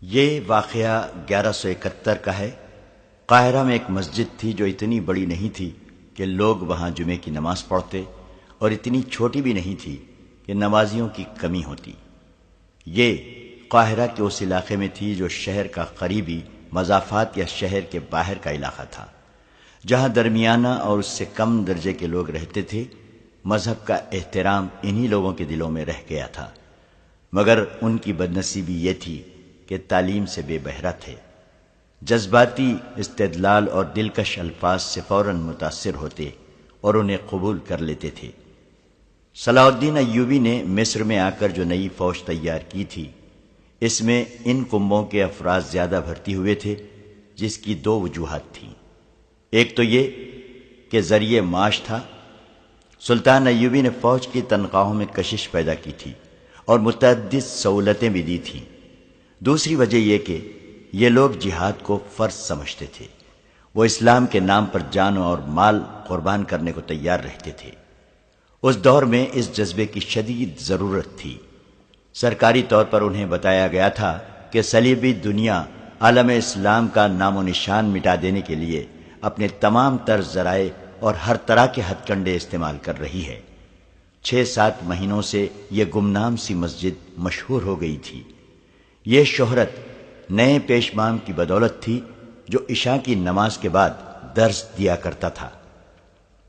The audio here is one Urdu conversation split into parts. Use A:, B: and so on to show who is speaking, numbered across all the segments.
A: یہ واقعہ 1171 کا ہے۔ قاہرہ میں ایک مسجد تھی جو اتنی بڑی نہیں تھی کہ لوگ وہاں جمعے کی نماز پڑھتے، اور اتنی چھوٹی بھی نہیں تھی کہ نمازیوں کی کمی ہوتی۔ یہ قاہرہ کے اس علاقے میں تھی جو شہر کا قریبی مضافات یا شہر کے باہر کا علاقہ تھا، جہاں درمیانہ اور اس سے کم درجے کے لوگ رہتے تھے۔ مذہب کا احترام انہی لوگوں کے دلوں میں رہ گیا تھا، مگر ان کی بدنصیبی یہ تھی کہ تعلیم سے بے بہرہ تھے، جذباتی استدلال اور دلکش الفاظ سے فوراً متاثر ہوتے اور انہیں قبول کر لیتے تھے۔ صلاح الدین ایوبی نے مصر میں آ کر جو نئی فوج تیار کی تھی، اس میں ان کنبوں کے افراد زیادہ بھرتی ہوئے تھے، جس کی دو وجوہات تھیں۔ ایک تو یہ کہ ذریعہ معاش تھا۔ سلطان ایوبی نے فوج کی تنخواہوں میں کشش پیدا کی تھی اور متعدد سہولتیں بھی دی تھیں۔ دوسری وجہ یہ کہ یہ لوگ جہاد کو فرض سمجھتے تھے، وہ اسلام کے نام پر جان اور مال قربان کرنے کو تیار رہتے تھے۔ اس دور میں اس جذبے کی شدید ضرورت تھی۔ سرکاری طور پر انہیں بتایا گیا تھا کہ صلیبی دنیا عالم اسلام کا نام و نشان مٹا دینے کے لیے اپنے تمام تر ذرائع اور ہر طرح کے ہتھ کنڈے استعمال کر رہی ہے۔ 6-7 مہینوں سے یہ گمنام سی مسجد مشہور ہو گئی تھی۔ یہ شہرت نئے پیشمام کی بدولت تھی جو عشاء کی نماز کے بعد درس دیا کرتا تھا۔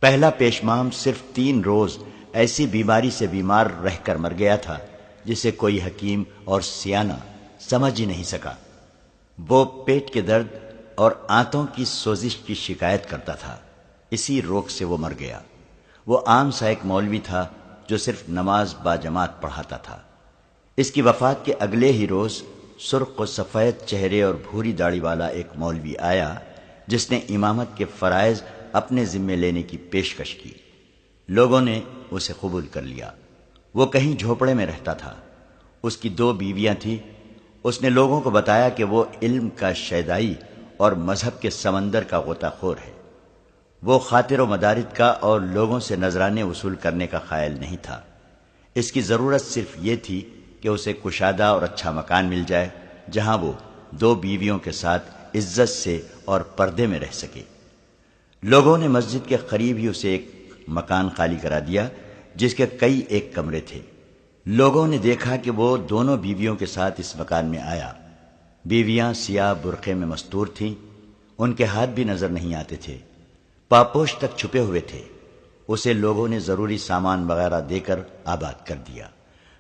A: پہلا پیشمام صرف 3 روز ایسی بیماری سے بیمار رہ کر مر گیا تھا جسے کوئی حکیم اور سیانہ سمجھ ہی نہیں سکا۔ وہ پیٹ کے درد اور آنتوں کی سوزش کی شکایت کرتا تھا، اسی روگ سے وہ مر گیا۔ وہ عام سا ایک مولوی تھا جو صرف نماز باجماعت پڑھاتا تھا۔ اس کی وفات کے اگلے ہی روز سرخ و سفید چہرے اور بھوری داڑھی والا ایک مولوی آیا جس نے امامت کے فرائض اپنے ذمے لینے کی پیشکش کی۔ لوگوں نے اسے قبول کر لیا۔ وہ کہیں جھوپڑے میں رہتا تھا۔ اس کی 2 بیویاں تھیں۔ اس نے لوگوں کو بتایا کہ وہ علم کا شیدائی اور مذہب کے سمندر کا غوطہ خور ہے۔ وہ خاطر و مدارت کا اور لوگوں سے نذرانے وصول کرنے کا قائل نہیں تھا۔ اس کی ضرورت صرف یہ تھی کہ اسے کشادہ اور اچھا مکان مل جائے جہاں وہ 2 بیویوں کے ساتھ عزت سے اور پردے میں رہ سکے۔ لوگوں نے مسجد کے قریب ہی اسے ایک مکان خالی کرا دیا جس کے کئی ایک کمرے تھے۔ لوگوں نے دیکھا کہ وہ دونوں بیویوں کے ساتھ اس مکان میں آیا۔ بیویاں سیاہ برقعے میں مستور تھیں، ان کے ہاتھ بھی نظر نہیں آتے تھے، پاپوش تک چھپے ہوئے تھے۔ اسے لوگوں نے ضروری سامان وغیرہ دے کر آباد کر دیا۔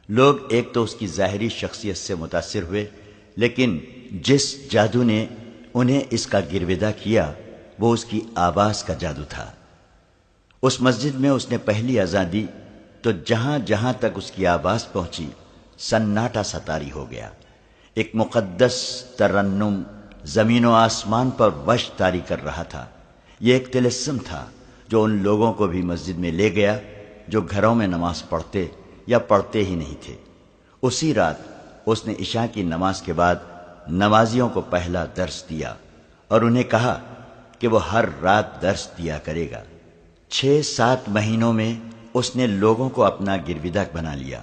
A: لوگ ایک تو اس کی ظاہری شخصیت سے متاثر ہوئے، لیکن جس جادو نے انہیں اس کا گرویدہ کیا وہ اس کی آواز کا جادو تھا۔ اس مسجد میں اس نے پہلی اذان دی تو جہاں جہاں تک اس کی آواز پہنچی سناٹا سا طاری ہو گیا۔ ایک مقدس ترنم زمین و آسمان پر وش طاری کر رہا تھا۔ یہ ایک طلسم تھا جو ان لوگوں کو بھی مسجد میں لے گیا جو گھروں میں نماز پڑھتے یا پڑھتے ہی نہیں تھے۔ اسی رات اس نے عشاء کی نماز کے بعد نمازیوں کو پہلا درس دیا اور انہیں کہا کہ وہ ہر رات درس دیا کرے گا۔ 6-7 مہینوں میں اس نے لوگوں کو اپنا گرویدہ بنا لیا۔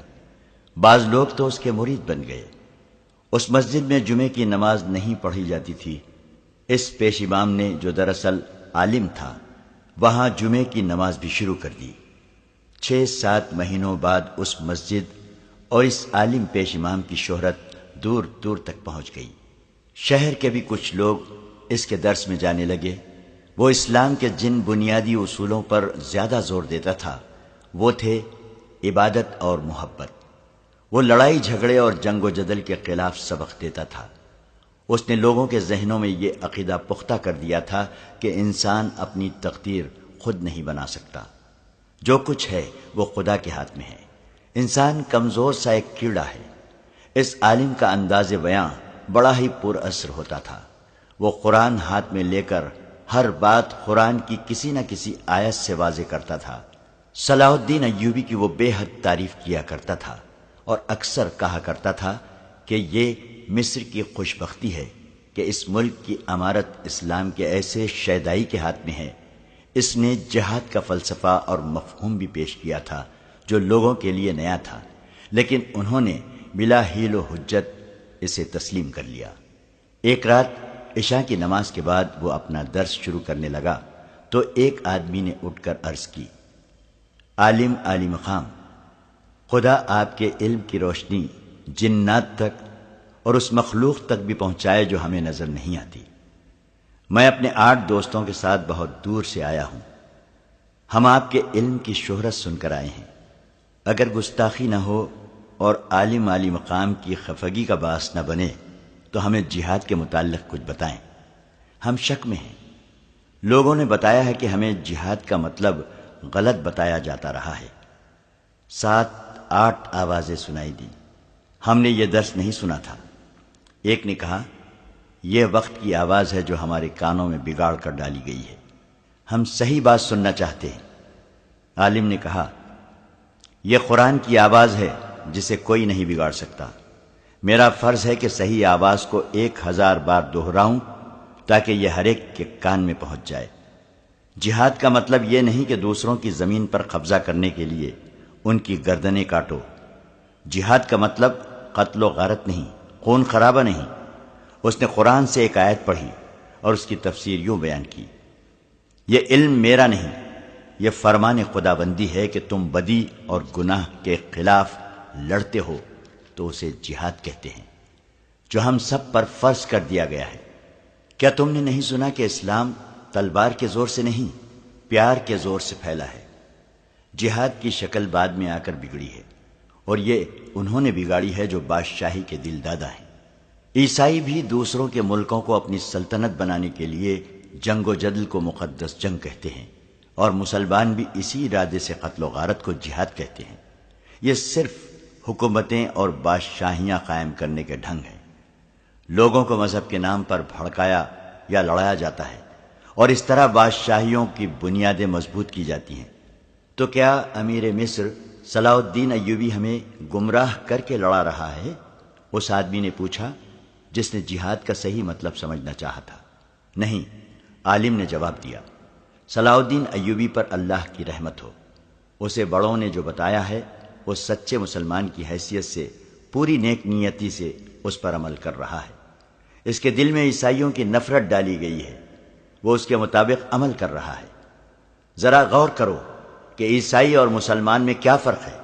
A: بعض لوگ تو اس کے مرید بن گئے۔ اس مسجد میں جمعے کی نماز نہیں پڑھی جاتی تھی۔ اس پیش امام نے جو دراصل عالم تھا وہاں جمعے کی نماز بھی شروع کر دی۔ 6-7 مہینوں بعد اس مسجد اور اس عالم پیش امام کی شہرت دور دور تک پہنچ گئی۔ شہر کے بھی کچھ لوگ اس کے درس میں جانے لگے۔ وہ اسلام کے جن بنیادی اصولوں پر زیادہ زور دیتا تھا وہ تھے عبادت اور محبت۔ وہ لڑائی جھگڑے اور جنگ و جدل کے خلاف سبق دیتا تھا۔ اس نے لوگوں کے ذہنوں میں یہ عقیدہ پختہ کر دیا تھا کہ انسان اپنی تقدیر خود نہیں بنا سکتا۔ جو کچھ ہے وہ خدا کے ہاتھ میں ہے۔ انسان کمزور سا ایک کیڑا ہے۔ اس عالم کا انداز بیاں بڑا ہی پر اثر ہوتا تھا۔ وہ قرآن ہاتھ میں لے کر ہر بات قرآن کی کسی نہ کسی آیت سے واضح کرتا تھا۔ صلاح الدین ایوبی کی وہ بے حد تعریف کیا کرتا تھا اور اکثر کہا کرتا تھا کہ یہ مصر کی خوش بختی ہے کہ اس ملک کی امارت اسلام کے ایسے شیدائی کے ہاتھ میں ہے۔ اس نے جہاد کا فلسفہ اور مفہوم بھی پیش کیا تھا جو لوگوں کے لیے نیا تھا، لیکن انہوں نے بلا حیل و حجت اسے تسلیم کر لیا۔ ایک رات عشاء کی نماز کے بعد وہ اپنا درس شروع کرنے لگا تو ایک آدمی نے اٹھ کر عرض کی، عالم عالی مقام، خدا آپ کے علم کی روشنی جنات تک اور اس مخلوق تک بھی پہنچائے جو ہمیں نظر نہیں آتی۔ میں اپنے 8 دوستوں کے ساتھ بہت دور سے آیا ہوں۔ ہم آپ کے علم کی شہرت سن کر آئے ہیں۔ اگر گستاخی نہ ہو اور عالم عالی مقام کی خفگی کا باعث نہ بنے تو ہمیں جہاد کے متعلق کچھ بتائیں، ہم شک میں ہیں۔ لوگوں نے بتایا ہے کہ ہمیں جہاد کا مطلب غلط بتایا جاتا رہا ہے۔ 7-8 آوازیں سنائی دی۔ ہم نے یہ درس نہیں سنا تھا۔ ایک نے کہا، یہ وقت کی آواز ہے جو ہمارے کانوں میں بگاڑ کر ڈالی گئی ہے، ہم صحیح بات سننا چاہتے ہیں۔ عالم نے کہا، یہ قرآن کی آواز ہے جسے کوئی نہیں بگاڑ سکتا۔ میرا فرض ہے کہ صحیح آواز کو 1000 بار دہراؤں تاکہ یہ ہر ایک کے کان میں پہنچ جائے۔ جہاد کا مطلب یہ نہیں کہ دوسروں کی زمین پر قبضہ کرنے کے لیے ان کی گردنیں کاٹو۔ جہاد کا مطلب قتل و غارت نہیں، خون خرابہ نہیں۔ اس نے قرآن سے ایک آیت پڑھی اور اس کی تفسیر یوں بیان کی، یہ علم میرا نہیں، یہ فرمان خدا بندی ہے کہ تم بدی اور گناہ کے خلاف لڑتے ہو تو اسے جہاد کہتے ہیں، جو ہم سب پر فرض کر دیا گیا ہے۔ کیا تم نے نہیں سنا کہ اسلام تلوار کے زور سے نہیں، پیار کے زور سے پھیلا ہے؟ جہاد کی شکل بعد میں آ کر بگڑی ہے، اور یہ انہوں نے بگاڑی ہے جو بادشاہی کے دل دادا ہیں۔ عیسائی بھی دوسروں کے ملکوں کو اپنی سلطنت بنانے کے لیے جنگ و جدل کو مقدس جنگ کہتے ہیں، اور مسلمان بھی اسی ارادے سے قتل و غارت کو جہاد کہتے ہیں۔ یہ صرف حکومتیں اور بادشاہیاں قائم کرنے کے ڈھنگ ہیں۔ لوگوں کو مذہب کے نام پر بھڑکایا یا لڑایا جاتا ہے، اور اس طرح بادشاہیوں کی بنیادیں مضبوط کی جاتی ہیں۔ تو کیا امیر مصر صلاح الدین ایوبی ہمیں گمراہ کر کے لڑا رہا ہے؟ اس آدمی نے پوچھا جس نے جہاد کا صحیح مطلب سمجھنا چاہا تھا۔ نہیں، عالم نے جواب دیا، صلاح الدین ایوبی پر اللہ کی رحمت ہو، اسے بڑوں نے جو بتایا ہے وہ سچے مسلمان کی حیثیت سے پوری نیک نیتی سے اس پر عمل کر رہا ہے۔ اس کے دل میں عیسائیوں کی نفرت ڈالی گئی ہے، وہ اس کے مطابق عمل کر رہا ہے۔ ذرا غور کرو کہ عیسائی اور مسلمان میں کیا فرق ہے؟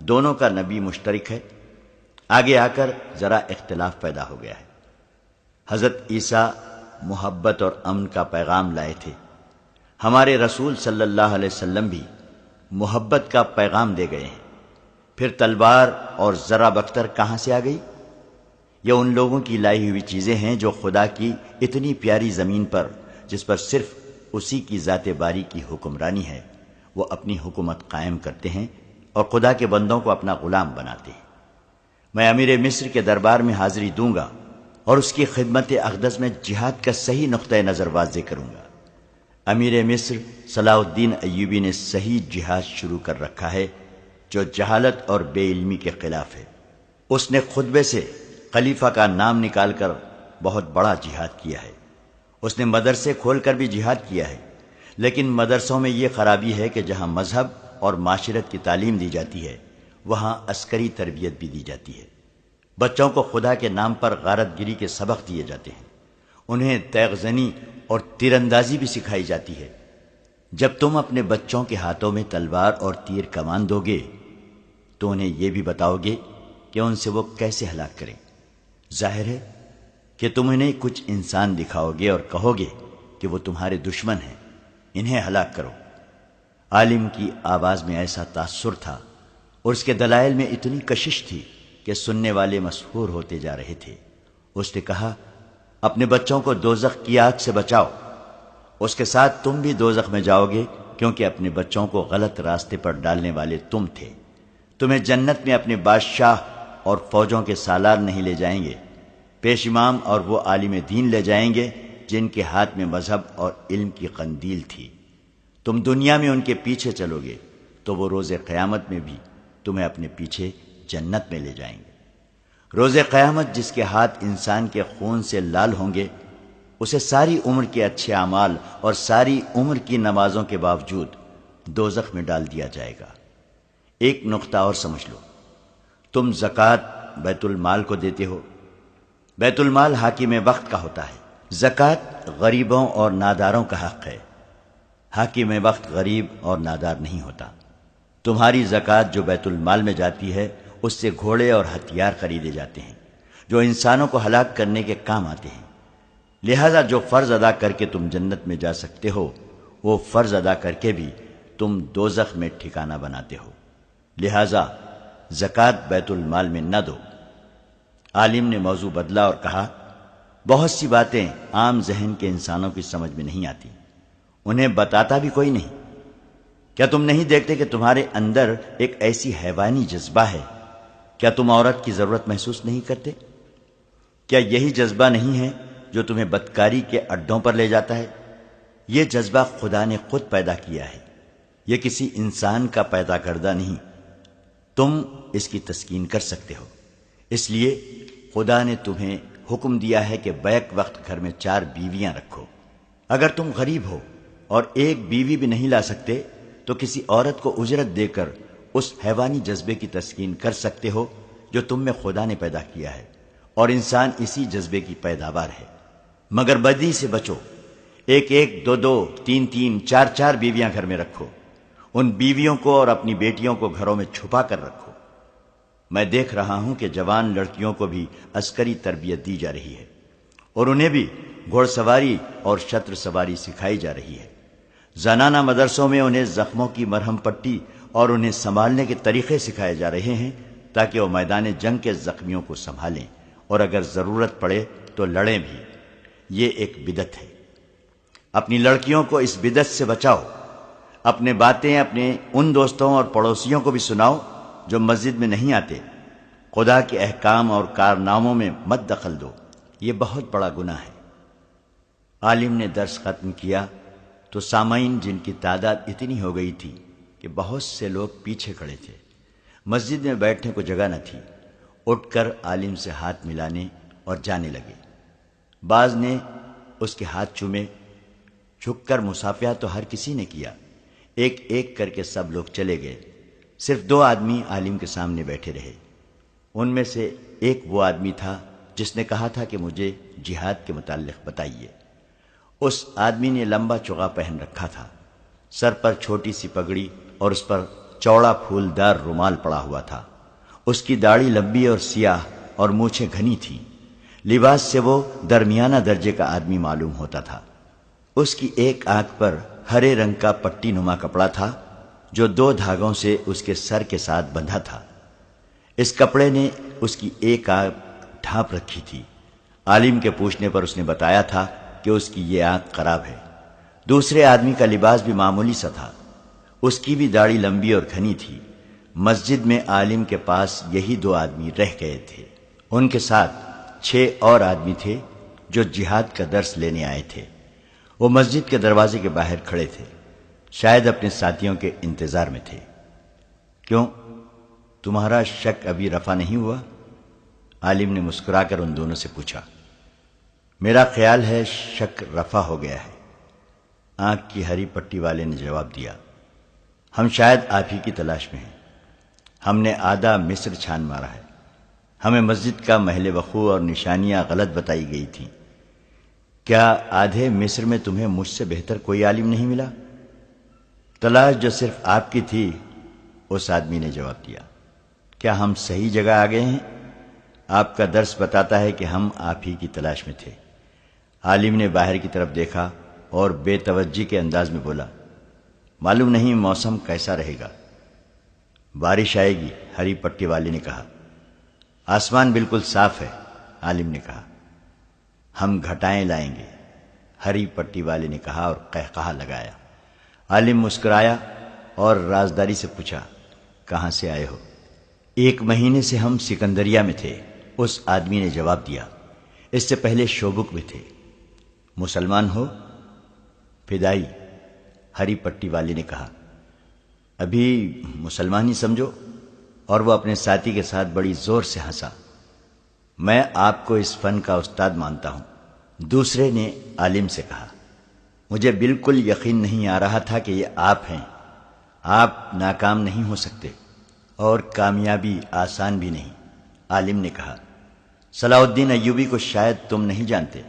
A: دونوں کا نبی مشترک ہے، آگے آ کر ذرا اختلاف پیدا ہو گیا ہے۔ حضرت عیسیٰ محبت اور امن کا پیغام لائے تھے، ہمارے رسول صلی اللہ علیہ وسلم بھی محبت کا پیغام دے گئے ہیں۔ پھر تلوار اور ذرہ بختر کہاں سے آ گئی؟ یہ ان لوگوں کی لائی ہوئی چیزیں ہیں جو خدا کی اتنی پیاری زمین پر، جس پر صرف اسی کی ذات باری کی حکمرانی ہے، وہ اپنی حکومت قائم کرتے ہیں اور خدا کے بندوں کو اپنا غلام بناتے ہیں۔ میں امیر مصر کے دربار میں حاضری دوں گا اور اس کی خدمت اقدس میں جہاد کا صحیح نقطۂ نظر واضح کروں گا۔ امیر مصر صلاح الدین ایوبی نے صحیح جہاد شروع کر رکھا ہے جو جہالت اور بے علمی کے خلاف ہے۔ اس نے خطبے سے خلیفہ کا نام نکال کر بہت بڑا جہاد کیا ہے۔ اس نے مدرسے کھول کر بھی جہاد کیا ہے، لیکن مدرسوں میں یہ خرابی ہے کہ جہاں مذہب اور معاشرت کی تعلیم دی جاتی ہے وہاں عسکری تربیت بھی دی جاتی ہے۔ بچوں کو خدا کے نام پر غارت گری کے سبق دیے جاتے ہیں، انہیں تیغ زنی اور تیر اندازی بھی سکھائی جاتی ہے۔ جب تم اپنے بچوں کے ہاتھوں میں تلوار اور تیر کمان دو گے تو انہیں یہ بھی بتاؤ گے کہ ان سے وہ کیسے ہلاک کریں۔ ظاہر ہے کہ تم انہیں کچھ انسان دکھاؤ گے اور کہو گے کہ وہ تمہارے دشمن ہیں، انہیں ہلاک کرو۔ عالم کی آواز میں ایسا تاثر تھا اور اس کے دلائل میں اتنی کشش تھی کہ سننے والے مسحور ہوتے جا رہے تھے۔ اس نے کہا، اپنے بچوں کو دوزخ کی آگ سے بچاؤ، اس کے ساتھ تم بھی دوزخ میں جاؤ گے، کیونکہ اپنے بچوں کو غلط راستے پر ڈالنے والے تم تھے۔ تمہیں جنت میں اپنے بادشاہ اور فوجوں کے سالار نہیں لے جائیں گے، پیش امام اور وہ عالم دین لے جائیں گے جن کے ہاتھ میں مذہب اور علم کی قندیل تھی۔ تم دنیا میں ان کے پیچھے چلو گے تو وہ روز قیامت میں بھی تمہیں اپنے پیچھے جنت میں لے جائیں گے۔ روز قیامت جس کے ہاتھ انسان کے خون سے لال ہوں گے، اسے ساری عمر کے اچھے اعمال اور ساری عمر کی نمازوں کے باوجود دوزخ میں ڈال دیا جائے گا۔ ایک نقطہ اور سمجھ لو، تم زکوٰۃ بیت المال کو دیتے ہو، بیت المال حاکم وقت کا ہوتا ہے، زکوٰۃ غریبوں اور ناداروں کا حق ہے، حاکم وقت غریب اور نادار نہیں ہوتا۔ تمہاری زکوٰۃ جو بیت المال میں جاتی ہے اس سے گھوڑے اور ہتھیار خریدے جاتے ہیں جو انسانوں کو ہلاک کرنے کے کام آتے ہیں، لہذا جو فرض ادا کر کے تم جنت میں جا سکتے ہو وہ فرض ادا کر کے بھی تم دوزخ میں ٹھکانہ بناتے ہو، لہذا زکوٰۃ بیت المال میں نہ دو۔ عالم نے موضوع بدلا اور کہا، بہت سی باتیں عام ذہن کے انسانوں کی سمجھ میں نہیں آتی، انہیں بتاتا بھی کوئی نہیں۔ کیا تم نہیں دیکھتے کہ تمہارے اندر ایک ایسی حیوانی جذبہ ہے؟ کیا تم عورت کی ضرورت محسوس نہیں کرتے؟ کیا یہی جذبہ نہیں ہے جو تمہیں بدکاری کے اڈوں پر لے جاتا ہے؟ یہ جذبہ خدا نے خود پیدا کیا ہے، یہ کسی انسان کا پیدا کردہ نہیں، تم اس کی تسکین کر سکتے ہو۔ اس لیے خدا نے تمہیں حکم دیا ہے کہ بیک وقت گھر میں 4 بیویاں رکھو۔ اگر تم غریب ہو اور ایک بیوی بھی نہیں لا سکتے تو کسی عورت کو اجرت دے کر اس حیوانی جذبے کی تسکین کر سکتے ہو جو تم میں خدا نے پیدا کیا ہے، اور انسان اسی جذبے کی پیداوار ہے۔ مگر بدی سے بچو، 1 2 2 3 3 4 4 بیویاں گھر میں رکھو، ان بیویوں کو اور اپنی بیٹیوں کو گھروں میں چھپا کر رکھو۔ میں دیکھ رہا ہوں کہ جوان لڑکیوں کو بھی عسکری تربیت دی جا رہی ہے اور انہیں بھی گھوڑ سواری اور شتر سواری سکھائی جا رہی ہے۔ زنانہ مدرسوں میں انہیں زخموں کی مرہم پٹی اور انہیں سنبھالنے کے طریقے سکھائے جا رہے ہیں تاکہ وہ میدان جنگ کے زخمیوں کو سنبھالیں اور اگر ضرورت پڑے تو لڑیں بھی۔ یہ ایک بدعت ہے، اپنی لڑکیوں کو اس بدعت سے بچاؤ۔ اپنے باتیں اپنے ان دوستوں اور پڑوسیوں کو بھی سناؤ جو مسجد میں نہیں آتے۔ خدا کے احکام اور کارناموں میں مت دخل دو، یہ بہت بڑا گناہ ہے۔ عالم نے درس ختم کیا تو سامعین، جن کی تعداد اتنی ہو گئی تھی کہ بہت سے لوگ پیچھے کھڑے تھے، مسجد میں بیٹھنے کو جگہ نہ تھی، اٹھ کر عالم سے ہاتھ ملانے اور جانے لگے۔ بعض نے اس کے ہاتھ چومے، جھک کر مصافحہ تو ہر کسی نے کیا، ایک ایک کر کے سب لوگ چلے گئے، صرف 2 آدمی عالم کے سامنے بیٹھے رہے۔ ان میں سے ایک وہ آدمی تھا جس نے کہا تھا کہ مجھے جہاد کے متعلق بتائیے۔ اس آدمی نے لمبا چوغا پہن رکھا تھا، سر پر چھوٹی سی پگڑی اور اس پر چوڑا پھولدار رومال پڑا ہوا تھا۔ اس کی داڑھی لمبی اور سیاہ اور مونچھیں گھنی تھیں، لباس سے وہ درمیانہ درجے کا آدمی معلوم ہوتا تھا۔ اس کی ایک آنکھ پر ہرے رنگ کا پٹی نما کپڑا تھا جو 2 دھاگوں سے اس کے سر کے ساتھ بندھا تھا۔ اس کپڑے نے اس کی ایک آنکھ ڈھانپ رکھی تھی۔ عالم کے پوچھنے پر اس نے بتایا تھا کہ اس کی یہ آنکھ خراب ہے۔ دوسرے آدمی کا لباس بھی معمولی سا تھا، اس کی بھی داڑھی لمبی اور گھنی تھی۔ مسجد میں عالم کے پاس یہی 2 آدمی رہ گئے تھے، ان کے ساتھ 6 اور آدمی تھے جو جہاد کا درس لینے آئے تھے۔ وہ مسجد کے دروازے کے باہر کھڑے تھے، شاید اپنے ساتھیوں کے انتظار میں تھے۔ کیوں، تمہارا شک ابھی رفع نہیں ہوا؟ عالم نے مسکرا کر ان دونوں سے پوچھا۔ میرا خیال ہے شک رفع ہو گیا ہے، آنکھ کی ہری پٹی والے نے جواب دیا۔ ہم شاید آپ ہی کی تلاش میں ہیں، ہم نے آدھا مصر چھان مارا ہے، ہمیں مسجد کا محل وقوع اور نشانیاں غلط بتائی گئی تھیں۔ کیا آدھے مصر میں تمہیں مجھ سے بہتر کوئی عالم نہیں ملا؟ تلاش جو صرف آپ کی تھی، اس آدمی نے جواب دیا۔ کیا ہم صحیح جگہ آ گئے ہیں؟ آپ کا درس بتاتا ہے کہ ہم آپ ہی کی تلاش میں تھے۔ عالم نے باہر کی طرف دیکھا اور بے توجہی کے انداز میں بولا، معلوم نہیں موسم کیسا رہے گا، بارش آئے گی، ہری پٹی والے نے کہا۔ آسمان بالکل صاف ہے، عالم نے کہا۔ ہم گھٹائیں لائیں گے، ہری پٹی والے نے کہا اور قہقہا لگایا۔ عالم مسکرایا اور رازداری سے پوچھا، کہاں سے آئے ہو؟ 1 مہینے سے ہم سکندریہ میں تھے، اس آدمی نے جواب دیا۔ اس سے پہلے شوبک میں تھے۔ مسلمان ہو؟ فدائی، ہری پٹی والے نے کہا۔ ابھی مسلمان ہی سمجھو، اور وہ اپنے ساتھی کے ساتھ بڑی زور سے ہنسا۔ میں آپ کو اس فن کا استاد مانتا ہوں، دوسرے نے عالم سے کہا۔ مجھے بالکل یقین نہیں آ رہا تھا کہ یہ آپ ہیں، آپ ناکام نہیں ہو سکتے اور کامیابی آسان بھی نہیں، عالم نے کہا۔ صلاح الدین ایوبی کو شاید تم نہیں جانتے،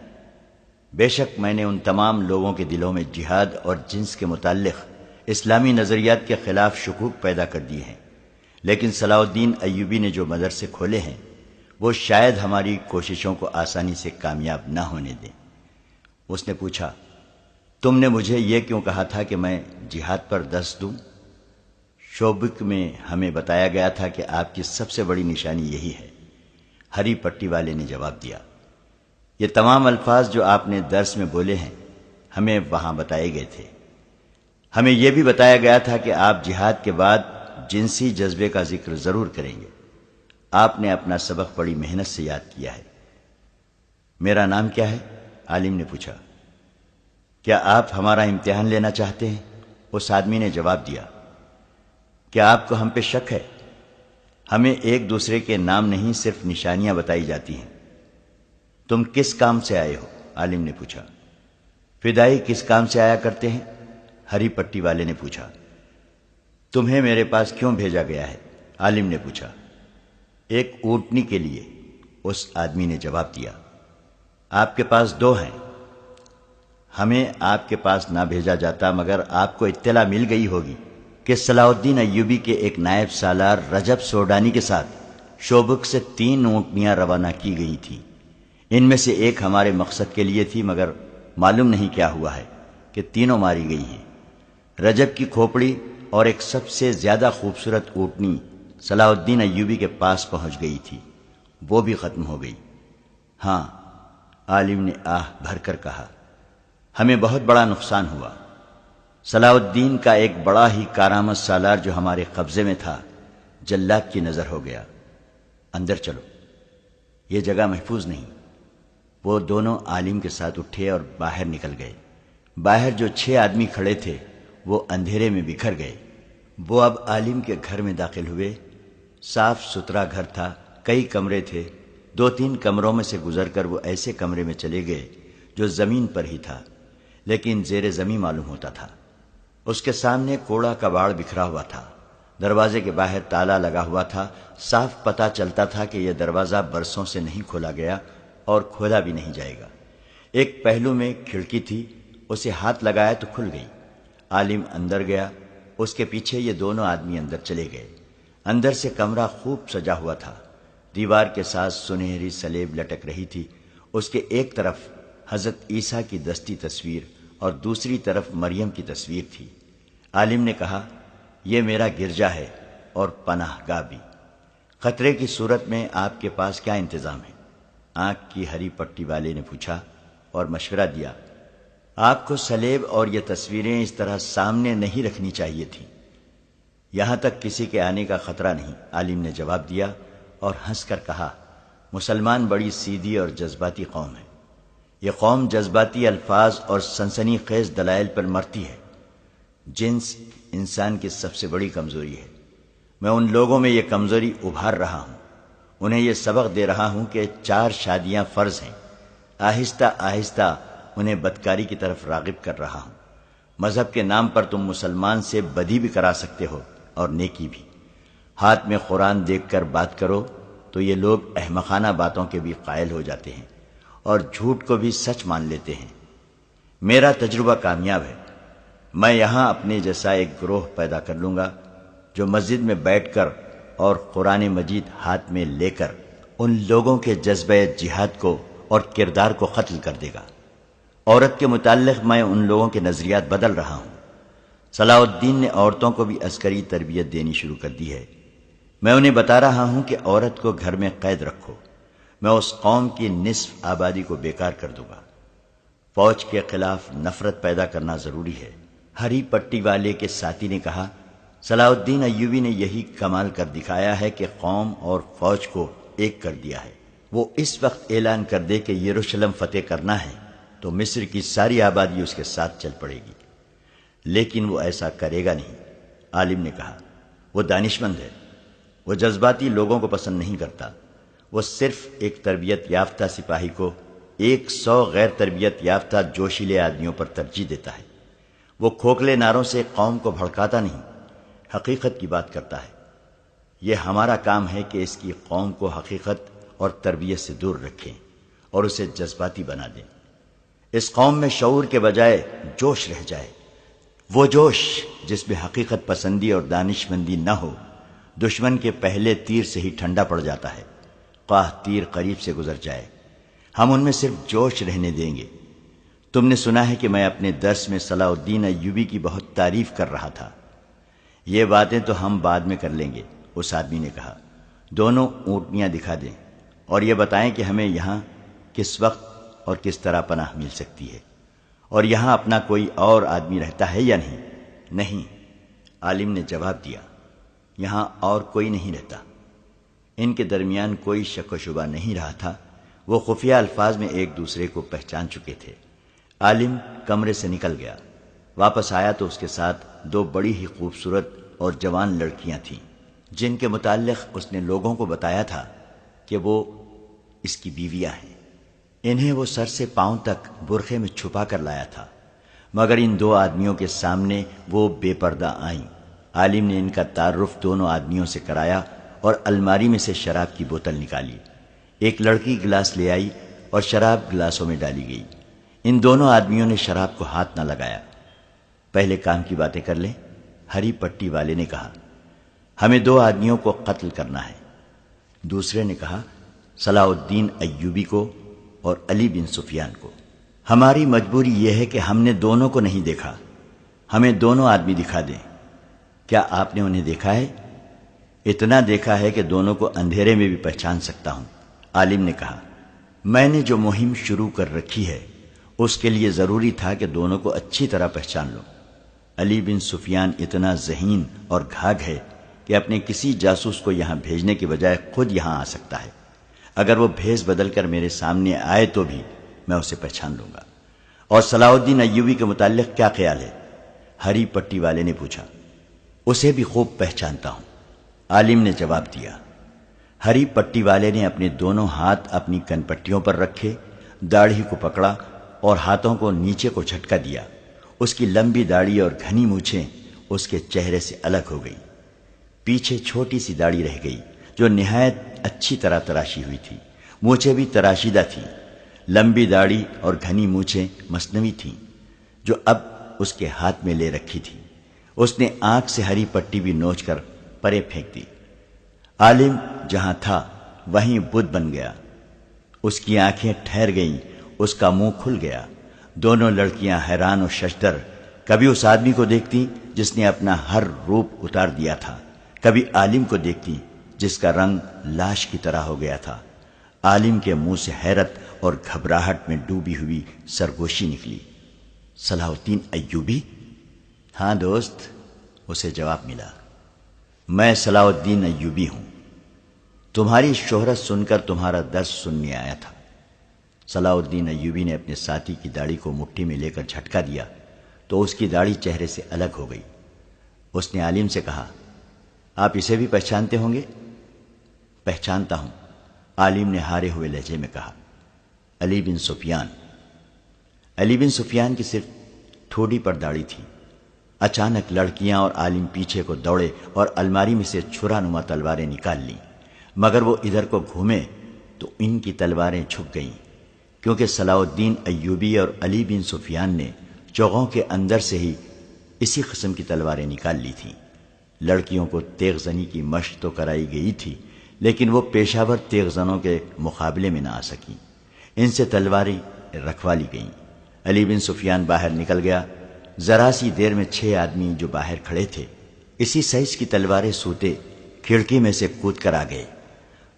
A: بے شک میں نے ان تمام لوگوں کے دلوں میں جہاد اور جنس کے متعلق اسلامی نظریات کے خلاف شکوک پیدا کر دیے ہیں، لیکن صلاح الدین ایوبی نے جو مدرسے کھولے ہیں وہ شاید ہماری کوششوں کو آسانی سے کامیاب نہ ہونے دیں۔ اس نے پوچھا، تم نے مجھے یہ کیوں کہا تھا کہ میں جہاد پر دست دوں؟ شوبک میں ہمیں بتایا گیا تھا کہ آپ کی سب سے بڑی نشانی یہی ہے۔ ہری پٹی والے نے جواب دیا، یہ تمام الفاظ جو آپ نے درس میں بولے ہیں ہمیں وہاں بتائے گئے تھے۔ ہمیں یہ بھی بتایا گیا تھا کہ آپ جہاد کے بعد جنسی جذبے کا ذکر ضرور کریں گے۔ آپ نے اپنا سبق بڑی محنت سے یاد کیا ہے۔ میرا نام کیا ہے؟ عالم نے پوچھا۔ کیا آپ ہمارا امتحان لینا چاہتے ہیں؟ اس آدمی نے جواب دیا۔ کیا آپ کو ہم پہ شک ہے؟ ہمیں ایک دوسرے کے نام نہیں، صرف نشانیاں بتائی جاتی ہیں۔ تم کس کام سے آئے ہو؟ عالم نے پوچھا۔ فدائی کس کام سے آیا کرتے ہیں؟ ہری پٹی والے نے پوچھا۔ تمہیں میرے پاس کیوں بھیجا گیا ہے؟ عالم نے پوچھا۔ ایک اونٹنی کے لیے، اس آدمی نے جواب دیا۔ آپ کے پاس 2 ہیں۔ ہمیں آپ کے پاس نہ بھیجا جاتا مگر آپ کو اطلاع مل گئی ہوگی کہ صلاح الدین ایوبی کے ایک نائب سالار رجب سوڈانی کے ساتھ شوبک سے 3 اونٹنیاں روانہ کی گئی تھیں۔ ان میں سے ایک ہمارے مقصد کے لیے تھی مگر معلوم نہیں کیا ہوا ہے کہ تینوں ماری گئی ہیں۔ رجب کی کھوپڑی اور ایک سب سے زیادہ خوبصورت اونٹنی صلاح الدین ایوبی کے پاس پہنچ گئی تھی، وہ بھی ختم ہو گئی۔ ہاں، عالم نے آہ بھر کر کہا، ہمیں بہت بڑا نقصان ہوا۔ صلاح الدین کا ایک بڑا ہی کارآمد سالار جو ہمارے قبضے میں تھا جلاد کی نظر ہو گیا۔ اندر چلو، یہ جگہ محفوظ نہیں۔ وہ دونوں عالم کے ساتھ اٹھے اور باہر نکل گئے۔ باہر جو 6 آدمی کھڑے تھے وہ اندھیرے میں بکھر گئے۔ وہ اب عالم کے گھر میں داخل ہوئے۔ صاف ستھرا گھر تھا، کئی کمرے تھے۔ 2-3 کمروں میں سے گزر کر وہ ایسے کمرے میں چلے گئے جو زمین پر ہی تھا لیکن زیر زمین معلوم ہوتا تھا۔ اس کے سامنے کوڑا کباڑ بکھرا ہوا تھا۔ دروازے کے باہر تالا لگا ہوا تھا۔ صاف پتہ چلتا تھا کہ یہ دروازہ برسوں سے نہیں کھولا گیا اور کھولا بھی نہیں جائے گا۔ ایک پہلو میں کھڑکی تھی، اسے ہاتھ لگایا تو کھل گئی۔ عالم اندر گیا، اس کے پیچھے یہ دونوں آدمی اندر چلے گئے۔ اندر سے کمرہ خوب سجا ہوا تھا۔ دیوار کے ساتھ سنہری سلیب لٹک رہی تھی۔ اس کے ایک طرف حضرت عیسیٰ کی دستی تصویر اور دوسری طرف مریم کی تصویر تھی۔ عالم نے کہا، یہ میرا گرجا ہے اور پناہ گاہ بھی۔ خطرے کی صورت میں آپ کے پاس کیا انتظام ہے؟ آنکھ کی ہری پٹی والے نے پوچھا اور مشورہ دیا۔ آپ کو سلیب اور یہ تصویریں اس طرح سامنے نہیں رکھنی چاہیے تھیں۔ یہاں تک کسی کے آنے کا خطرہ نہیں، عالم نے جواب دیا اور ہنس کر کہا، مسلمان بڑی سیدھی اور جذباتی قوم ہے۔ یہ قوم جذباتی الفاظ اور سنسنی خیز دلائل پر مرتی ہے۔ جنس انسان کی سب سے بڑی کمزوری ہے۔ میں ان لوگوں میں یہ کمزوری ابھار رہا ہوں، انہیں یہ سبق دے رہا ہوں کہ 4 شادیاں فرض ہیں۔ آہستہ آہستہ انہیں بدکاری کی طرف راغب کر رہا ہوں۔ مذہب کے نام پر تم مسلمان سے بدی بھی کرا سکتے ہو اور نیکی بھی۔ ہاتھ میں قرآن دیکھ کر بات کرو تو یہ لوگ احمقانہ باتوں کے بھی قائل ہو جاتے ہیں اور جھوٹ کو بھی سچ مان لیتے ہیں۔ میرا تجربہ کامیاب ہے۔ میں یہاں اپنے جیسا ایک گروہ پیدا کر لوں گا جو مسجد میں بیٹھ کر اور قرآن مجید ہاتھ میں لے کر ان لوگوں کے جذبہ جہاد کو اور کردار کو قتل کر دے گا۔ عورت کے متعلق میں ان لوگوں کے نظریات بدل رہا ہوں۔ صلاح الدین نے عورتوں کو بھی عسکری تربیت دینی شروع کر دی ہے۔ میں انہیں بتا رہا ہوں کہ عورت کو گھر میں قید رکھو۔ میں اس قوم کی نصف آبادی کو بیکار کر دوں گا۔ فوج کے خلاف نفرت پیدا کرنا ضروری ہے۔ ہری پٹی والے کے ساتھی نے کہا، صلاح الدین ایوبی نے یہی کمال کر دکھایا ہے کہ قوم اور فوج کو ایک کر دیا ہے۔ وہ اس وقت اعلان کر دے کہ یروشلم فتح کرنا ہے تو مصر کی ساری آبادی اس کے ساتھ چل پڑے گی، لیکن وہ ایسا کرے گا نہیں۔ عالم نے کہا، وہ دانشمند ہے، وہ جذباتی لوگوں کو پسند نہیں کرتا۔ وہ صرف ایک تربیت یافتہ سپاہی کو 100 غیر تربیت یافتہ جوشیلے آدمیوں پر ترجیح دیتا ہے۔ وہ کھوکھلے نعروں سے قوم کو بھڑکاتا نہیں، حقیقت کی بات کرتا ہے۔ یہ ہمارا کام ہے کہ اس کی قوم کو حقیقت اور تربیت سے دور رکھیں اور اسے جذباتی بنا دیں۔ اس قوم میں شعور کے بجائے جوش رہ جائے، وہ جوش جس میں حقیقت پسندی اور دانش مندی نہ ہو، دشمن کے پہلے تیر سے ہی ٹھنڈا پڑ جاتا ہے، خواہ تیر قریب سے گزر جائے۔ ہم ان میں صرف جوش رہنے دیں گے۔ تم نے سنا ہے کہ میں اپنے درس میں صلاح الدین ایوبی کی بہت تعریف کر رہا تھا۔ یہ باتیں تو ہم بعد میں کر لیں گے، اس آدمی نے کہا۔ دونوں اونٹنیاں دکھا دیں اور یہ بتائیں کہ ہمیں یہاں کس وقت اور کس طرح پناہ مل سکتی ہے، اور یہاں اپنا کوئی اور آدمی رہتا ہے یا نہیں؟ نہیں، عالم نے جواب دیا، یہاں اور کوئی نہیں رہتا۔ ان کے درمیان کوئی شک و شبہ نہیں رہا تھا، وہ خفیہ الفاظ میں ایک دوسرے کو پہچان چکے تھے۔ عالم کمرے سے نکل گیا، واپس آیا تو اس کے ساتھ دو بڑی ہی خوبصورت اور جوان لڑکیاں تھیں، جن کے متعلق اس نے لوگوں کو بتایا تھا کہ وہ اس کی بیویاں ہیں۔ انہیں وہ سر سے پاؤں تک برقعے میں چھپا کر لایا تھا، مگر ان دو آدمیوں کے سامنے وہ بے پردہ آئیں۔ عالم نے ان کا تعارف دونوں آدمیوں سے کرایا اور الماری میں سے شراب کی بوتل نکالی۔ ایک لڑکی گلاس لے آئی اور شراب گلاسوں میں ڈالی گئی۔ ان دونوں آدمیوں نے شراب کو ہاتھ نہ لگایا۔ پہلے کام کی باتیں کر لیں، ہری پٹی والے نے کہا۔ ہمیں دو آدمیوں کو قتل کرنا ہے۔ دوسرے نے کہا، صلاح الدین ایوبی کو اور علی بن سفیان کو۔ ہماری مجبوری یہ ہے کہ ہم نے دونوں کو نہیں دیکھا، ہمیں دونوں آدمی دکھا دیں۔ کیا آپ نے انہیں دیکھا ہے؟ اتنا دیکھا ہے کہ دونوں کو اندھیرے میں بھی پہچان سکتا ہوں۔ عالم نے کہا، میں نے جو مہم شروع کر رکھی ہے اس کے لیے ضروری تھا کہ دونوں کو اچھی طرح پہچان لوں۔ علی بن سفیان اتنا ذہین اور گھاگ ہے کہ اپنے کسی جاسوس کو یہاں بھیجنے کے بجائے خود یہاں آ سکتا ہے۔ اگر وہ بھیس بدل کر میرے سامنے آئے تو بھی میں اسے پہچان لوں گا۔ اور صلاح الدین ایوبی کے متعلق کیا خیال ہے؟ ہری پٹی والے نے پوچھا۔ اسے بھی خوب پہچانتا ہوں، عالم نے جواب دیا۔ ہری پٹی والے نے اپنے دونوں ہاتھ اپنی کن پٹیوں پر رکھے، داڑھی کو پکڑا اور ہاتھوں کو نیچے کو جھٹکا دیا۔ اس کی لمبی داڑھی اور گھنی مونچھیں اس کے چہرے سے الگ ہو گئی۔ پیچھے چھوٹی سی داڑھی رہ گئی جو نہایت اچھی طرح تراشی ہوئی تھی، مونچھیں بھی تراشیدہ تھیں۔ لمبی داڑھی اور گھنی مونچھیں مصنوعی تھیں جو اب اس کے ہاتھ میں لے رکھی تھی۔ اس نے آنکھ سے ہری پٹی بھی نوچ کر پرے پھینک دی۔ عالم جہاں تھا وہیں بت بن گیا، اس کی آنکھیں ٹھہر گئیں، اس کا منہ کھل گیا۔ دونوں لڑکیاں حیران و ششدر کبھی اس آدمی کو دیکھتی جس نے اپنا ہر روپ اتار دیا تھا، کبھی عالم کو دیکھتی جس کا رنگ لاش کی طرح ہو گیا تھا۔ عالم کے منہ سے حیرت اور گھبراہٹ میں ڈوبی ہوئی سرگوشی نکلی۔ صلاح الدین ایوبی؟ ہاں دوست، اسے جواب ملا، میں صلاح الدین ایوبی ہوں۔ تمہاری شہرت سن کر تمہارا درس سننے آیا تھا۔ صلاح الدین ایوبی نے اپنے ساتھی کی داڑھی کو مٹھی میں لے کر جھٹکا دیا تو اس کی داڑھی چہرے سے الگ ہو گئی۔ اس نے عالم سے کہا، آپ اسے بھی پہچانتے ہوں گے؟ پہچانتا ہوں، عالم نے ہارے ہوئے لہجے میں کہا۔ علی بن سفیان۔ علی بن سفیان کی صرف تھوڑی پر داڑھی تھی۔ اچانک لڑکیاں اور عالم پیچھے کو دوڑے اور الماری میں سے چھرا نما تلواریں نکال لیں، مگر وہ ادھر کو گھومے تو ان کی تلواریں چھپ گئیں، کیونکہ صلاح الدین ایوبی اور علی بن سفیان نے چوغوں کے اندر سے ہی اسی قسم کی تلواریں نکال لی تھیں۔ لڑکیوں کو تیغ زنی کی مشق تو کرائی گئی تھی، لیکن وہ پیشہ ور تیغ زنوں کے مقابلے میں نہ آ سکیں۔ ان سے تلواریں رکھوا لی گئیں۔ علی بن سفیان باہر نکل گیا۔ ذرا سی دیر میں 6 آدمی جو باہر کھڑے تھے اسی سائز کی تلواریں سوتے کھڑکی میں سے کود کر آ گئے۔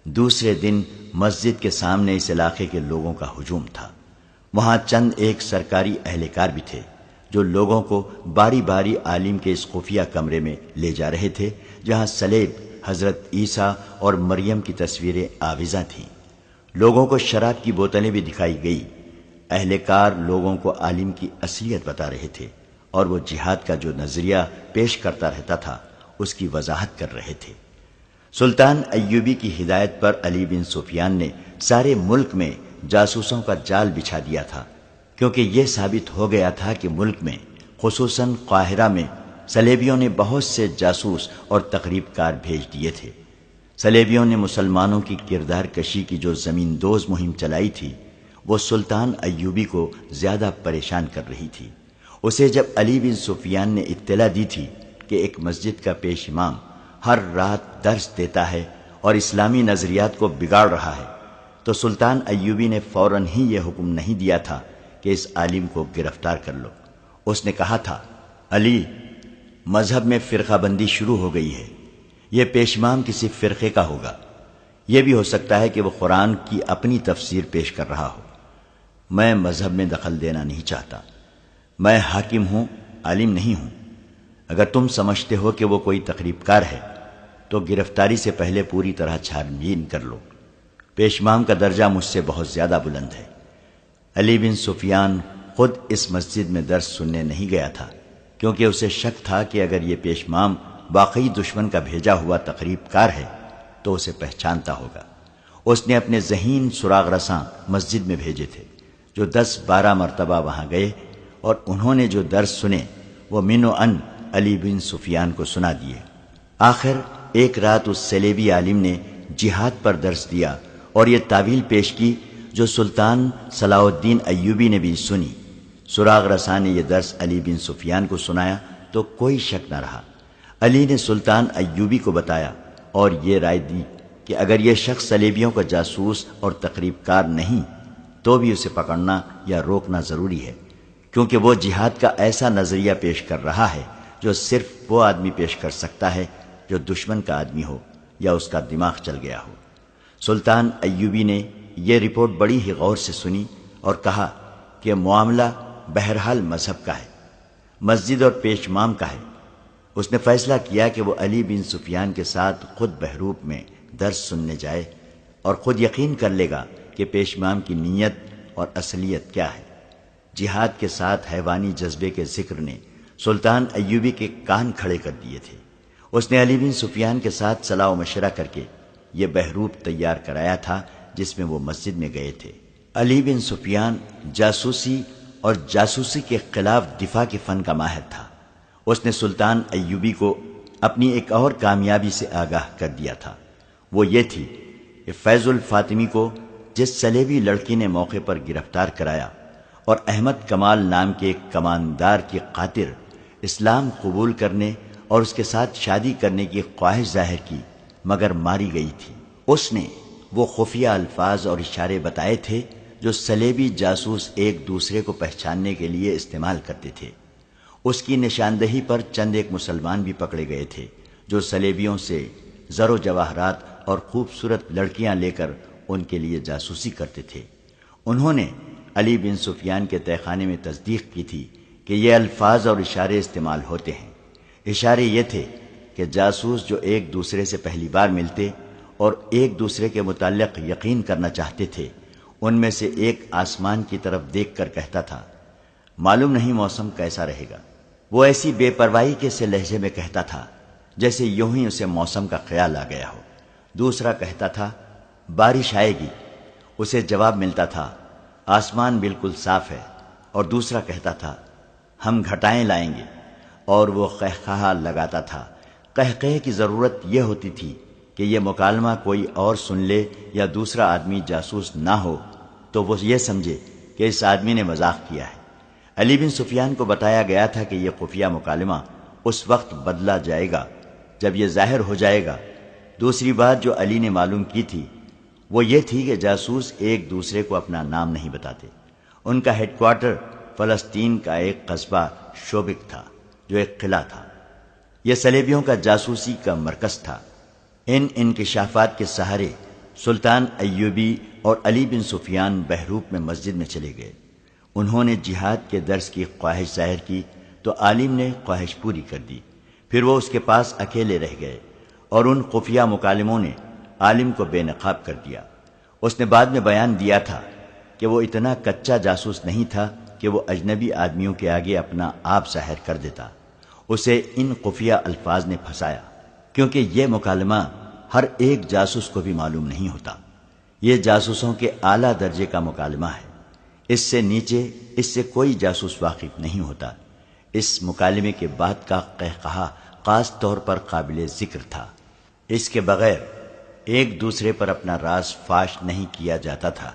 A: دوسرے دن مسجد کے سامنے اس علاقے کے لوگوں کا ہجوم تھا۔ وہاں چند ایک سرکاری اہلکار بھی تھے جو لوگوں کو باری باری عالم کے اس خفیہ کمرے میں لے جا رہے تھے جہاں صلیب، حضرت عیسیٰ اور مریم کی تصویریں آویزاں تھیں۔ لوگوں کو شراب کی بوتلیں بھی دکھائی گئی۔ اہلکار لوگوں کو عالم کی اصلیت بتا رہے تھے اور وہ جہاد کا جو نظریہ پیش کرتا رہتا تھا اس کی وضاحت کر رہے تھے۔ سلطان ایوبی کی ہدایت پر علی بن سفیان نے سارے ملک میں جاسوسوں کا جال بچھا دیا تھا، کیونکہ یہ ثابت ہو گیا تھا کہ ملک میں خصوصاً قاہرہ میں صلیبیوں نے بہت سے جاسوس اور تقریب کار بھیج دیے تھے۔ صلیبیوں نے مسلمانوں کی کردار کشی کی جو زمین دوز مہم چلائی تھی وہ سلطان ایوبی کو زیادہ پریشان کر رہی تھی۔ اسے جب علی بن سفیان نے اطلاع دی تھی کہ ایک مسجد کا پیش امام ہر رات درس دیتا ہے اور اسلامی نظریات کو بگاڑ رہا ہے، تو سلطان ایوبی نے فوراً ہی یہ حکم نہیں دیا تھا کہ اس عالم کو گرفتار کر لو۔ اس نے کہا تھا، علی، مذہب میں فرقہ بندی شروع ہو گئی ہے، یہ پیش امام کسی فرقے کا ہوگا، یہ بھی ہو سکتا ہے کہ وہ قرآن کی اپنی تفسیر پیش کر رہا ہو۔ میں مذہب میں دخل دینا نہیں چاہتا، میں حاکم ہوں، عالم نہیں ہوں۔ اگر تم سمجھتے ہو کہ وہ کوئی تقریب کار ہے تو گرفتاری سے پہلے پوری طرح چھان بین کر لو، پیش امام کا درجہ مجھ سے بہت زیادہ بلند ہے۔ علی بن سفیان خود اس مسجد میں درس سننے نہیں گیا تھا، کیونکہ اسے شک تھا کہ اگر یہ پیش امام واقعی دشمن کا بھیجا ہوا تقریب کار ہے تو اسے پہچانتا ہوگا۔ اس نے اپنے ذہین سراغ رساں مسجد میں بھیجے تھے جو 10-12 مرتبہ وہاں گئے، اور انہوں نے جو درس سنے وہ من و ان علی بن سفیان کو سنا دیے۔ آخر ایک رات اس صلیبی عالم نے جہاد پر درس دیا اور یہ تعویل پیش کی جو سلطان صلاح الدین ایوبی نے بھی سنی۔ سراغ رساں نے یہ درس علی بن سفیان کو سنایا تو کوئی شک نہ رہا۔ علی نے سلطان ایوبی کو بتایا اور یہ رائے دی کہ اگر یہ شخص صلیبیوں کا جاسوس اور تقریب کار نہیں تو بھی اسے پکڑنا یا روکنا ضروری ہے، کیونکہ وہ جہاد کا ایسا نظریہ پیش کر رہا ہے جو صرف وہ آدمی پیش کر سکتا ہے جو دشمن کا آدمی ہو یا اس کا دماغ چل گیا ہو۔ سلطان ایوبی نے یہ رپورٹ بڑی ہی غور سے سنی اور کہا کہ معاملہ بہرحال مذہب کا ہے، مسجد اور پیش امام کا ہے۔ اس نے فیصلہ کیا کہ وہ علی بن سفیان کے ساتھ خود بہروپ میں درس سننے جائے اور خود یقین کر لے گا کہ پیش امام کی نیت اور اصلیت کیا ہے۔ جہاد کے ساتھ حیوانی جذبے کے ذکر نے سلطان ایوبی کے کان کھڑے کر دیے تھے۔ اس نے علی بن سفیان کے ساتھ صلاح و مشورہ کر کے یہ بہروپ تیار کرایا تھا جس میں وہ مسجد میں گئے تھے۔ علی بن سفیان جاسوسی اور جاسوسی کے خلاف دفاع کے فن کا ماہر تھا۔ اس نے سلطان ایوبی کو اپنی ایک اور کامیابی سے آگاہ کر دیا تھا، وہ یہ تھی کہ فیض الفاطمی کو جس صلیبی لڑکی نے موقع پر گرفتار کرایا اور احمد کمال نام کے ایک کماندار کی خاطر اسلام قبول کرنے اور اس کے ساتھ شادی کرنے کی خواہش ظاہر کی مگر ماری گئی تھی، اس نے وہ خفیہ الفاظ اور اشارے بتائے تھے جو صلیبی جاسوس ایک دوسرے کو پہچاننے کے لیے استعمال کرتے تھے۔ اس کی نشاندہی پر چند ایک مسلمان بھی پکڑے گئے تھے جو صلیبیوں سے زر و جواہرات اور خوبصورت لڑکیاں لے کر ان کے لیے جاسوسی کرتے تھے۔ انہوں نے علی بن سفیان کے تہہ خانے میں تصدیق کی تھی کہ یہ الفاظ اور اشارے استعمال ہوتے ہیں۔ اشارے یہ تھے کہ جاسوس جو ایک دوسرے سے پہلی بار ملتے اور ایک دوسرے کے متعلق یقین کرنا چاہتے تھے، ان میں سے ایک آسمان کی طرف دیکھ کر کہتا تھا، معلوم نہیں موسم کیسا رہے گا۔ وہ ایسی بے پرواہی کے سے لہجے میں کہتا تھا جیسے یوں ہی اسے موسم کا خیال آ گیا ہو۔ دوسرا کہتا تھا، بارش آئے گی۔ اسے جواب ملتا تھا، آسمان بالکل صاف ہے۔ اور دوسرا کہتا تھا، ہم گھٹائیں لائیں گے۔ اور وہ قہقہہ لگاتا تھا۔ قہقہے کی ضرورت یہ ہوتی تھی کہ یہ مکالمہ کوئی اور سن لے یا دوسرا آدمی جاسوس نہ ہو تو وہ یہ سمجھے کہ اس آدمی نے مذاق کیا ہے۔ علی بن سفیان کو بتایا گیا تھا کہ یہ خفیہ مکالمہ اس وقت بدلا جائے گا جب یہ ظاہر ہو جائے گا۔ دوسری بات جو علی نے معلوم کی تھی وہ یہ تھی کہ جاسوس ایک دوسرے کو اپنا نام نہیں بتاتے۔ ان کا ہیڈ کوارٹر فلسطین کا ایک قصبہ شوبک تھا جو ایک قلعہ تھا۔ یہ صلیبیوں کا جاسوسی کا مرکز تھا۔ ان انکشافات کے سہارے سلطان ایوبی اور علی بن سفیان بہروپ میں مسجد میں چلے گئے۔ انہوں نے جہاد کے درس کی خواہش ظاہر کی تو عالم نے خواہش پوری کر دی۔ پھر وہ اس کے پاس اکیلے رہ گئے اور ان خفیہ مکالموں نے عالم کو بے نقاب کر دیا۔ اس نے بعد میں بیان دیا تھا کہ وہ اتنا کچا جاسوس نہیں تھا کہ وہ اجنبی آدمیوں کے آگے اپنا آپ ظاہر کر دیتا۔ اسے ان خفیہ الفاظ نے پھنسایا کیونکہ یہ مکالمہ ہر ایک جاسوس کو بھی معلوم نہیں ہوتا۔ یہ جاسوسوں کے اعلیٰ درجے کا مکالمہ ہے، اس سے نیچے اس سے کوئی جاسوس واقف نہیں ہوتا۔ اس مکالمے کے بعد کا قہقہہ خاص طور پر قابل ذکر تھا۔ اس کے بغیر ایک دوسرے پر اپنا راز فاش نہیں کیا جاتا تھا۔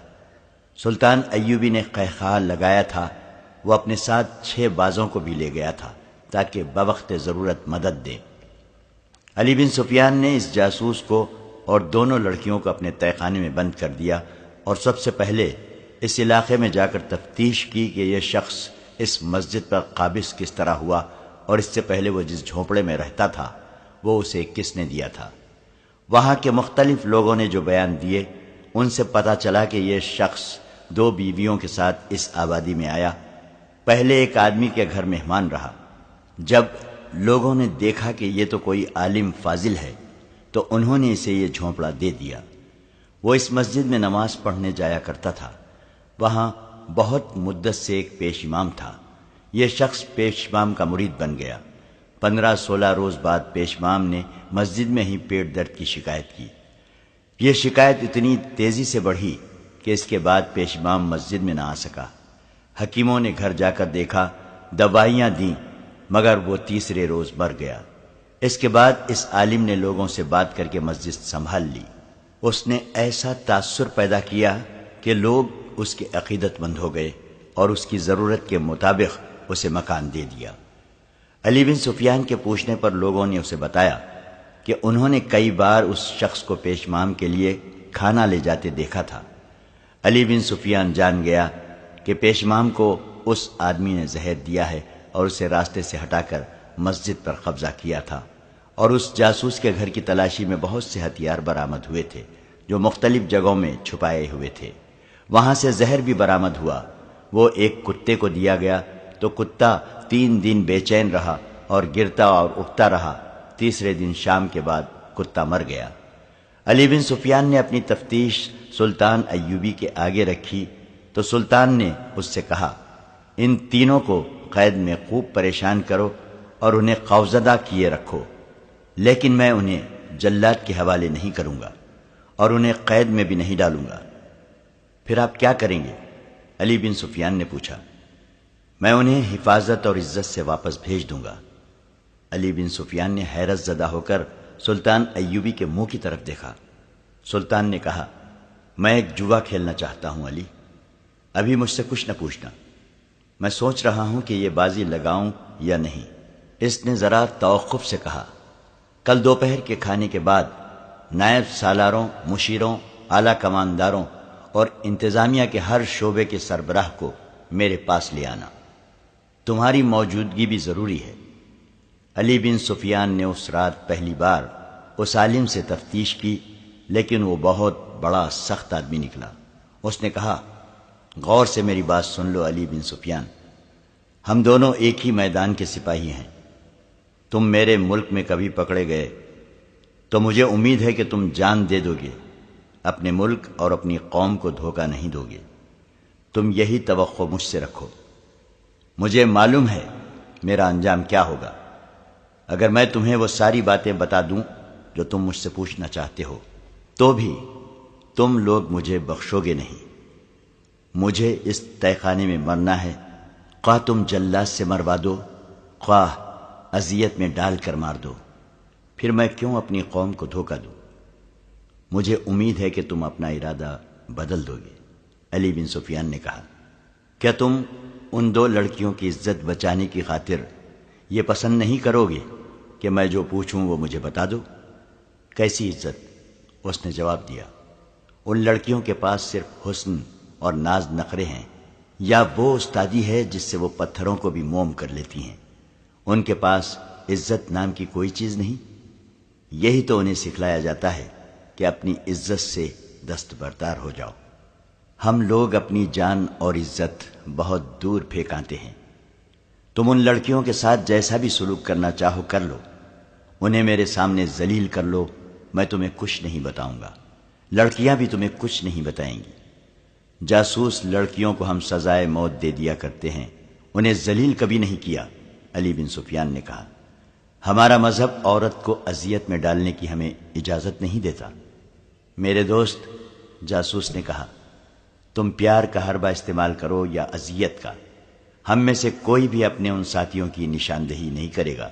A: سلطان ایوبی نے قہقہا لگایا تھا، وہ اپنے ساتھ 6 بازوں کو بھی لے گیا تھا تاکہ بوقت ضرورت مدد دے۔ علی بن سفیان نے اس جاسوس کو اور دونوں لڑکیوں کو اپنے تہہ خانے میں بند کر دیا اور سب سے پہلے اس علاقے میں جا کر تفتیش کی کہ یہ شخص اس مسجد پر قابض کس طرح ہوا اور اس سے پہلے وہ جس جھونپڑے میں رہتا تھا وہ اسے کس نے دیا تھا۔ وہاں کے مختلف لوگوں نے جو بیان دیے ان سے پتہ چلا کہ یہ شخص 2 بیویوں کے ساتھ اس آبادی میں آیا۔ پہلے ایک آدمی کے گھر مہمان رہا۔ جب لوگوں نے دیکھا کہ یہ تو کوئی عالم فاضل ہے تو انہوں نے اسے یہ جھونپڑا دے دیا۔ وہ اس مسجد میں نماز پڑھنے جایا کرتا تھا۔ وہاں بہت مدت سے ایک پیش امام تھا۔ یہ شخص پیش امام کا مرید بن گیا۔ 15-16 روز بعد پیش امام نے مسجد میں ہی پیٹ درد کی شکایت کی۔ یہ شکایت اتنی تیزی سے بڑھی کہ اس کے بعد پیش امام مسجد میں نہ آ سکا۔ حکیموں نے گھر جا کر دیکھا، دوائیاں دیں، مگر وہ تیسرے روز مر گیا۔ اس کے بعد اس عالم نے لوگوں سے بات کر کے مسجد سنبھال لی۔ اس نے ایسا تاثر پیدا کیا کہ لوگ اس کے عقیدت مند ہو گئے اور اس کی ضرورت کے مطابق اسے مکان دے دیا۔ علی بن سفیان کے پوچھنے پر لوگوں نے اسے بتایا کہ انہوں نے کئی بار اس شخص کو پیش امام کے لیے کھانا لے جاتے دیکھا تھا۔ علی بن سفیان جان گیا کہ پیش امام کو اس آدمی نے زہر دیا ہے اور اسے راستے سے ہٹا کر مسجد پر قبضہ کیا تھا، اور اس جاسوس کے گھر کی تلاشی میں بہت سے ہتھیار برآمد ہوئے تھے جو مختلف جگہوں میں چھپائے ہوئے تھے۔ وہاں سے زہر بھی برآمد ہوا۔ وہ ایک کتے کو دیا گیا تو کتا 3 دن بے چین رہا اور گرتا اور اٹھتا رہا۔ تیسرے دن شام کے بعد کتا مر گیا۔ علی بن سفیان نے اپنی تفتیش سلطان ایوبی کے آگے رکھی تو سلطان نے اس سے کہا، ان تینوں کو قید میں خوب پریشان کرو اور انہیں خوفزدہ کیے رکھو، لیکن میں انہیں جلاد کے حوالے نہیں کروں گا اور انہیں قید میں بھی نہیں ڈالوں گا۔ پھر آپ کیا کریں گے؟ علی بن سفیان نے پوچھا۔ میں انہیں حفاظت اور عزت سے واپس بھیج دوں گا۔ علی بن سفیان نے حیرت زدہ ہو کر سلطان ایوبی کے منہ کی طرف دیکھا۔ سلطان نے کہا، میں ایک جوا کھیلنا چاہتا ہوں علی، ابھی مجھ سے کچھ نہ پوچھنا۔ میں سوچ رہا ہوں کہ یہ بازی لگاؤں یا نہیں۔ اس نے ذرا توقف سے کہا، کل دوپہر کے کھانے کے بعد نائب سالاروں، مشیروں، اعلیٰ کمانداروں اور انتظامیہ کے ہر شعبے کے سربراہ کو میرے پاس لے آنا۔ تمہاری موجودگی بھی ضروری ہے۔ علی بن سفیان نے اس رات پہلی بار اس عالم سے تفتیش کی، لیکن وہ بہت بڑا سخت آدمی نکلا۔ اس نے کہا، غور سے میری بات سن لو علی بن سفیان، ہم دونوں ایک ہی میدان کے سپاہی ہیں۔ تم میرے ملک میں کبھی پکڑے گئے تو مجھے امید ہے کہ تم جان دے دو گے، اپنے ملک اور اپنی قوم کو دھوکہ نہیں دو گے۔ تم یہی توقع مجھ سے رکھو۔ مجھے معلوم ہے میرا انجام کیا ہوگا۔ اگر میں تمہیں وہ ساری باتیں بتا دوں جو تم مجھ سے پوچھنا چاہتے ہو تو بھی تم لوگ مجھے بخشو گے نہیں۔ مجھے اس تہہ خانے میں مرنا ہے، خواہ تم جلاد سے مروا دو، خواہ اذیت میں ڈال کر مار دو، پھر میں کیوں اپنی قوم کو دھوکہ دوں؟ مجھے امید ہے کہ تم اپنا ارادہ بدل دو گے۔ علی بن سفیان نے کہا، کیا تم ان 2 لڑکیوں کی عزت بچانے کی خاطر یہ پسند نہیں کرو گے کہ میں جو پوچھوں وہ مجھے بتا دو؟ کیسی عزت؟ اس نے جواب دیا، ان لڑکیوں کے پاس صرف حسن اور ناز نخرے ہیں، یا وہ استادی ہے جس سے وہ پتھروں کو بھی موم کر لیتی ہیں۔ ان کے پاس عزت نام کی کوئی چیز نہیں۔ یہی تو انہیں سکھلایا جاتا ہے کہ اپنی عزت سے دستبردار ہو جاؤ۔ ہم لوگ اپنی جان اور عزت بہت دور پھینک آتے ہیں۔ تم ان لڑکیوں کے ساتھ جیسا بھی سلوک کرنا چاہو کر لو، انہیں میرے سامنے ذلیل کر لو، میں تمہیں کچھ نہیں بتاؤں گا، لڑکیاں بھی تمہیں کچھ نہیں بتائیں گی۔ جاسوس لڑکیوں کو ہم سزائے موت دے دیا کرتے ہیں، انہیں ذلیل کبھی نہیں کیا۔ علی بن سفیان نے کہا، ہمارا مذہب عورت کو اذیت میں ڈالنے کی ہمیں اجازت نہیں دیتا۔ میرے دوست، جاسوس نے کہا، تم پیار کا حربہ استعمال کرو یا اذیت کا، ہم میں سے کوئی بھی اپنے ان ساتھیوں کی نشاندہی نہیں کرے گا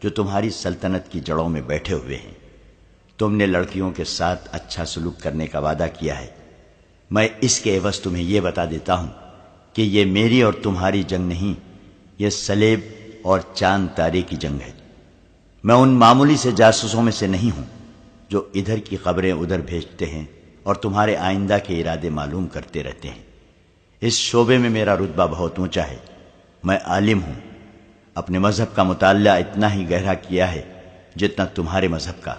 A: جو تمہاری سلطنت کی جڑوں میں بیٹھے ہوئے ہیں۔ تم نے لڑکیوں کے ساتھ اچھا سلوک کرنے کا وعدہ کیا ہے، میں اس کے عوض تمہیں یہ بتا دیتا ہوں کہ یہ میری اور تمہاری جنگ نہیں، یہ سلیب اور چاند تارے کی جنگ ہے۔ میں ان معمولی سے جاسوسوں میں سے نہیں ہوں جو ادھر کی خبریں ادھر بھیجتے ہیں اور تمہارے آئندہ کے ارادے معلوم کرتے رہتے ہیں۔ اس شعبے میں میرا رتبہ بہت اونچا ہے، میں عالم ہوں، اپنے مذہب کا مطالعہ اتنا ہی گہرا کیا ہے جتنا تمہارے مذہب کا،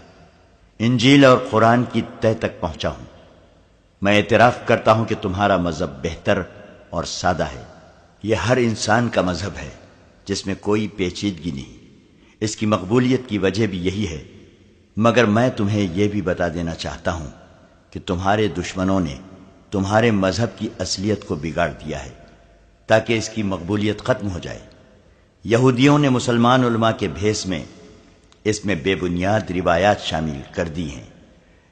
A: انجیل اور قرآن کی تہ تک پہنچا ہوں۔ میں اعتراف کرتا ہوں کہ تمہارا مذہب بہتر اور سادہ ہے، یہ ہر انسان کا مذہب ہے جس میں کوئی پیچیدگی نہیں، اس کی مقبولیت کی وجہ بھی یہی ہے، مگر میں تمہیں یہ بھی بتا دینا چاہتا ہوں کہ تمہارے دشمنوں نے تمہارے مذہب کی اصلیت کو بگاڑ دیا ہے تاکہ اس کی مقبولیت ختم ہو جائے۔ یہودیوں نے مسلمان علماء کے بھیس میں اس میں بے بنیاد روایات شامل کر دی ہیں۔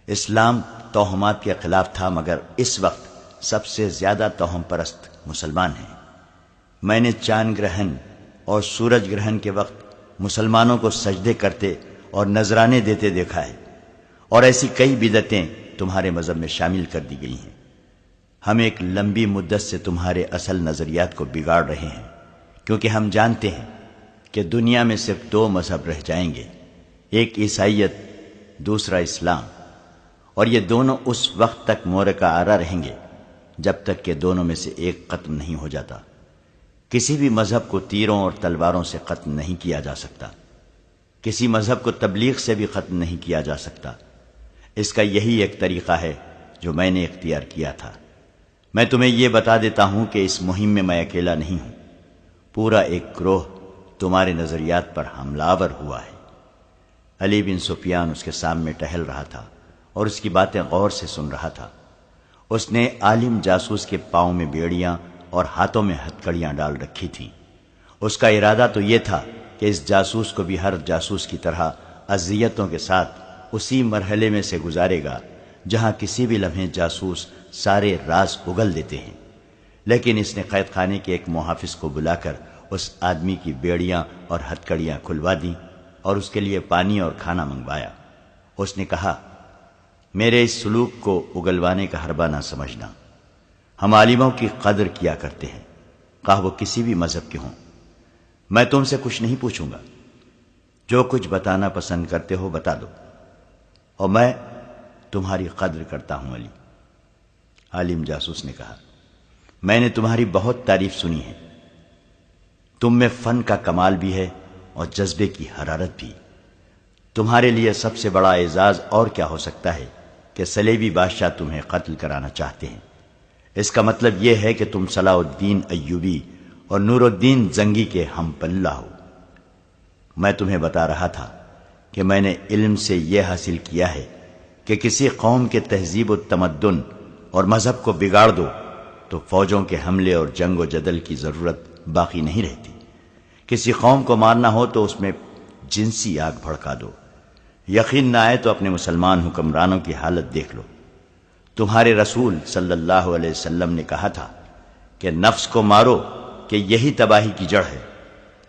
A: اسلام توہمات کے خلاف تھا، مگر اس وقت سب سے زیادہ توہم پرست مسلمان ہیں۔ میں نے چاند گرہن اور سورج گرہن کے وقت مسلمانوں کو سجدے کرتے اور نذرانے دیتے دیکھا ہے، اور ایسی کئی بدعتیں تمہارے مذہب میں شامل کر دی گئی ہیں۔ ہم ایک لمبی مدت سے تمہارے اصل نظریات کو بگاڑ رہے ہیں، کیونکہ ہم جانتے ہیں کہ دنیا میں صرف دو مذہب رہ جائیں گے، ایک عیسائیت، دوسرا اسلام، اور یہ دونوں اس وقت تک مورکہ آرا رہیں گے جب تک کہ دونوں میں سے ایک ختم نہیں ہو جاتا۔ کسی بھی مذہب کو تیروں اور تلواروں سے ختم نہیں کیا جا سکتا، کسی مذہب کو تبلیغ سے بھی ختم نہیں کیا جا سکتا۔ اس کا یہی ایک طریقہ ہے جو میں نے اختیار کیا تھا۔ میں تمہیں یہ بتا دیتا ہوں کہ اس مہم میں میں اکیلا نہیں ہوں، پورا ایک گروہ تمہارے نظریات پر حملہ آور ہوا ہے۔ علی بن سفیان اس کے سامنے ٹہل رہا تھا اور اس کی باتیں غور سے سن رہا تھا۔ اس نے عالم جاسوس کے پاؤں میں بیڑیاں اور ہاتھوں میں ہتھکڑیاں ڈال رکھی تھیں۔ اس کا ارادہ تو یہ تھا کہ اس جاسوس کو بھی ہر جاسوس کی طرح اذیتوں کے ساتھ اسی مرحلے میں سے گزارے گا جہاں کسی بھی لمحے جاسوس سارے راز اگل دیتے ہیں۔ لیکن اس نے قید خانے کے ایک محافظ کو بلا کر اس آدمی کی بیڑیاں اور ہتھکڑیاں کھلوا دیں اور اس کے لیے پانی اور کھانا منگوایا۔ اس نے کہا، میرے اس سلوک کو اگلوانے کا حربہ نہ سمجھنا، ہم عالموں کی قدر کیا کرتے ہیں، خواہ وہ کسی بھی مذہب کے ہوں۔ میں تم سے کچھ نہیں پوچھوں گا، جو کچھ بتانا پسند کرتے ہو بتا دو، اور میں تمہاری قدر کرتا ہوں علی۔ عالم جاسوس نے کہا، میں نے تمہاری بہت تعریف سنی ہے، تم میں فن کا کمال بھی ہے اور جذبے کی حرارت بھی۔ تمہارے لیے سب سے بڑا اعزاز اور کیا ہو سکتا ہے کہ صلیبی بادشاہ تمہیں قتل کرانا چاہتے ہیں۔ اس کا مطلب یہ ہے کہ تم صلاح الدین ایوبی اور نور الدین زنگی کے ہم پلہ ہو۔ میں تمہیں بتا رہا تھا کہ میں نے علم سے یہ حاصل کیا ہے کہ کسی قوم کے تہذیب و تمدن اور مذہب کو بگاڑ دو تو فوجوں کے حملے اور جنگ و جدل کی ضرورت باقی نہیں رہتی۔ کسی قوم کو مارنا ہو تو اس میں جنسی آگ بھڑکا دو۔ یقین نہ آئے تو اپنے مسلمان حکمرانوں کی حالت دیکھ لو۔ تمہارے رسول صلی اللہ علیہ وسلم نے کہا تھا کہ نفس کو مارو کہ یہی تباہی کی جڑ ہے۔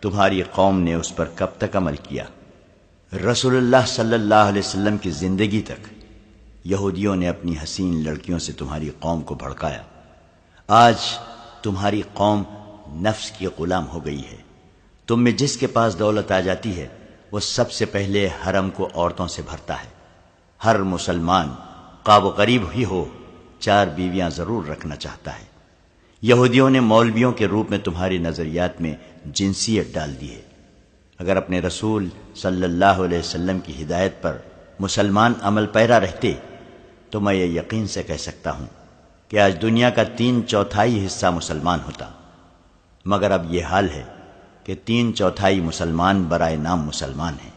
A: تمہاری قوم نے اس پر کب تک عمل کیا؟ رسول اللہ صلی اللہ علیہ وسلم کی زندگی تک یہودیوں نے اپنی حسین لڑکیوں سے تمہاری قوم کو بھڑکایا۔ آج تمہاری قوم نفس کی غلام ہو گئی ہے۔ تم میں جس کے پاس دولت آ جاتی ہے وہ سب سے پہلے حرم کو عورتوں سے بھرتا ہے۔ ہر مسلمان خواہ وہ غریب ہی ہو 4 بیویاں ضرور رکھنا چاہتا ہے۔ یہودیوں نے مولویوں کے روپ میں تمہاری نظریات میں جنسیت ڈال دی ہے۔ اگر اپنے رسول صلی اللہ علیہ وسلم کی ہدایت پر مسلمان عمل پیرا رہتے تو میں یہ یقین سے کہہ سکتا ہوں کہ آج دنیا کا 3/4 حصہ مسلمان ہوتا، مگر اب یہ حال ہے کہ 3/4 مسلمان برائے نام مسلمان ہیں،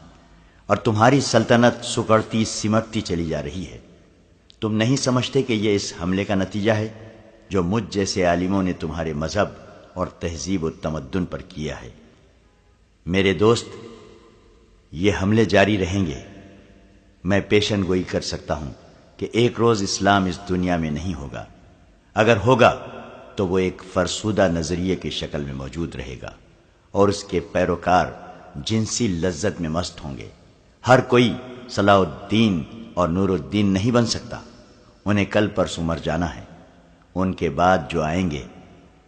A: اور تمہاری سلطنت سکڑتی سمٹتی چلی جا رہی ہے۔ تم نہیں سمجھتے کہ یہ اس حملے کا نتیجہ ہے جو مجھ جیسے عالموں نے تمہارے مذہب اور تہذیب و تمدن پر کیا ہے؟ میرے دوست، یہ حملے جاری رہیں گے۔ میں پیشن گوئی کر سکتا ہوں کہ ایک روز اسلام اس دنیا میں نہیں ہوگا۔ اگر ہوگا تو وہ ایک فرسودہ نظریے کی شکل میں موجود رہے گا، اور اس کے پیروکار جنسی لذت میں مست ہوں گے۔ ہر کوئی صلاح الدین اور نور الدین نہیں بن سکتا؟ انہیں کل پرسوں مر جانا ہے، ان کے بعد جو آئیں گے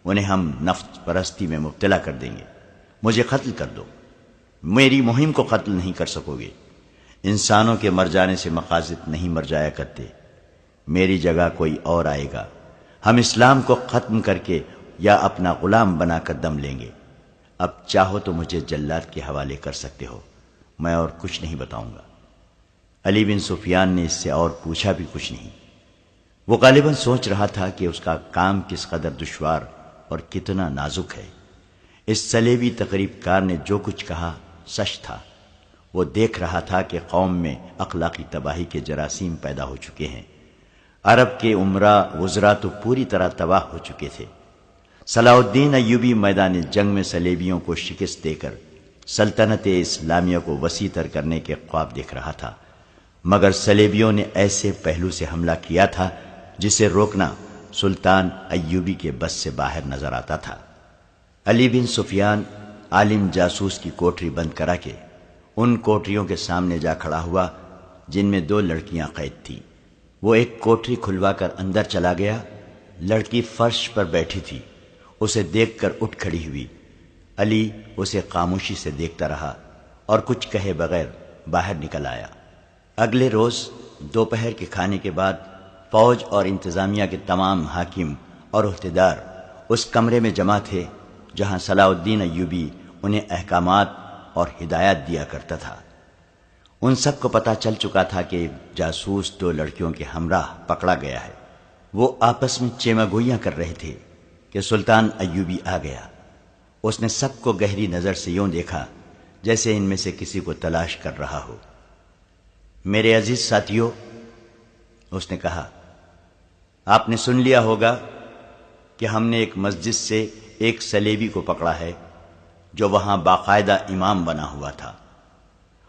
A: انہیں ہم نفس پرستی میں مبتلا کر دیں گے۔ مجھے قتل کر دو، میری مہم کو قتل نہیں کر سکو گے۔ انسانوں کے مر جانے سے مقاصد نہیں مر جایا کرتے، میری جگہ کوئی اور آئے گا، ہم اسلام کو ختم کر کے یا اپنا غلام بنا کر دم لیں گے۔ اب چاہو تو مجھے جلاد کے حوالے کر سکتے ہو، میں اور کچھ نہیں بتاؤں گا۔ علی بن سفیان نے اس سے اور پوچھا بھی کچھ نہیں۔ وہ غالباً سوچ رہا تھا کہ اس کا کام کس قدر دشوار اور کتنا نازک ہے۔ اس صلیبی تقریب کار نے جو کچھ کہا سچ تھا۔ وہ دیکھ رہا تھا کہ قوم میں اخلاقی تباہی کے جراثیم پیدا ہو چکے ہیں۔ عرب کے امراء وزراء تو پوری طرح تباہ ہو چکے تھے۔ صلاح الدین ایوبی میدان جنگ میں صلیبیوں کو شکست دے کر سلطنت اسلامیہ کو وسیع تر کرنے کے خواب دیکھ رہا تھا، مگر صلیبیوں نے ایسے پہلو سے حملہ کیا تھا جسے روکنا سلطان ایوبی کے بس سے باہر نظر آتا تھا۔ علی بن سفیان عالم جاسوس کی کوٹری بند کرا کے ان کوٹریوں کے سامنے جا کھڑا ہوا جن میں 2 لڑکیاں قید تھیں۔ وہ ایک کوٹری کھلوا کر اندر چلا گیا۔ لڑکی فرش پر بیٹھی تھی، اسے دیکھ کر اٹھ کھڑی ہوئی۔ علی اسے خاموشی سے دیکھتا رہا اور کچھ کہے بغیر باہر نکل آیا۔ اگلے روز دوپہر کے کھانے کے بعد فوج اور انتظامیہ کے تمام حاکم اور عہدیدار اس کمرے میں جمع تھے جہاں صلاح الدین ایوبی انہیں احکامات اور ہدایات دیا کرتا تھا۔ ان سب کو پتہ چل چکا تھا کہ جاسوس 2 لڑکیوں کے ہمراہ پکڑا گیا ہے۔ وہ آپس میں چیمہ گوئیاں کر رہے تھے کہ سلطان ایوبی آ گیا۔ اس نے سب کو گہری نظر سے یوں دیکھا جیسے ان میں سے کسی کو تلاش کر رہا ہو۔ میرے عزیز ساتھیو، اس نے کہا، آپ نے سن لیا ہوگا کہ ہم نے ایک مسجد سے ایک صلیبی کو پکڑا ہے جو وہاں باقاعدہ امام بنا ہوا تھا۔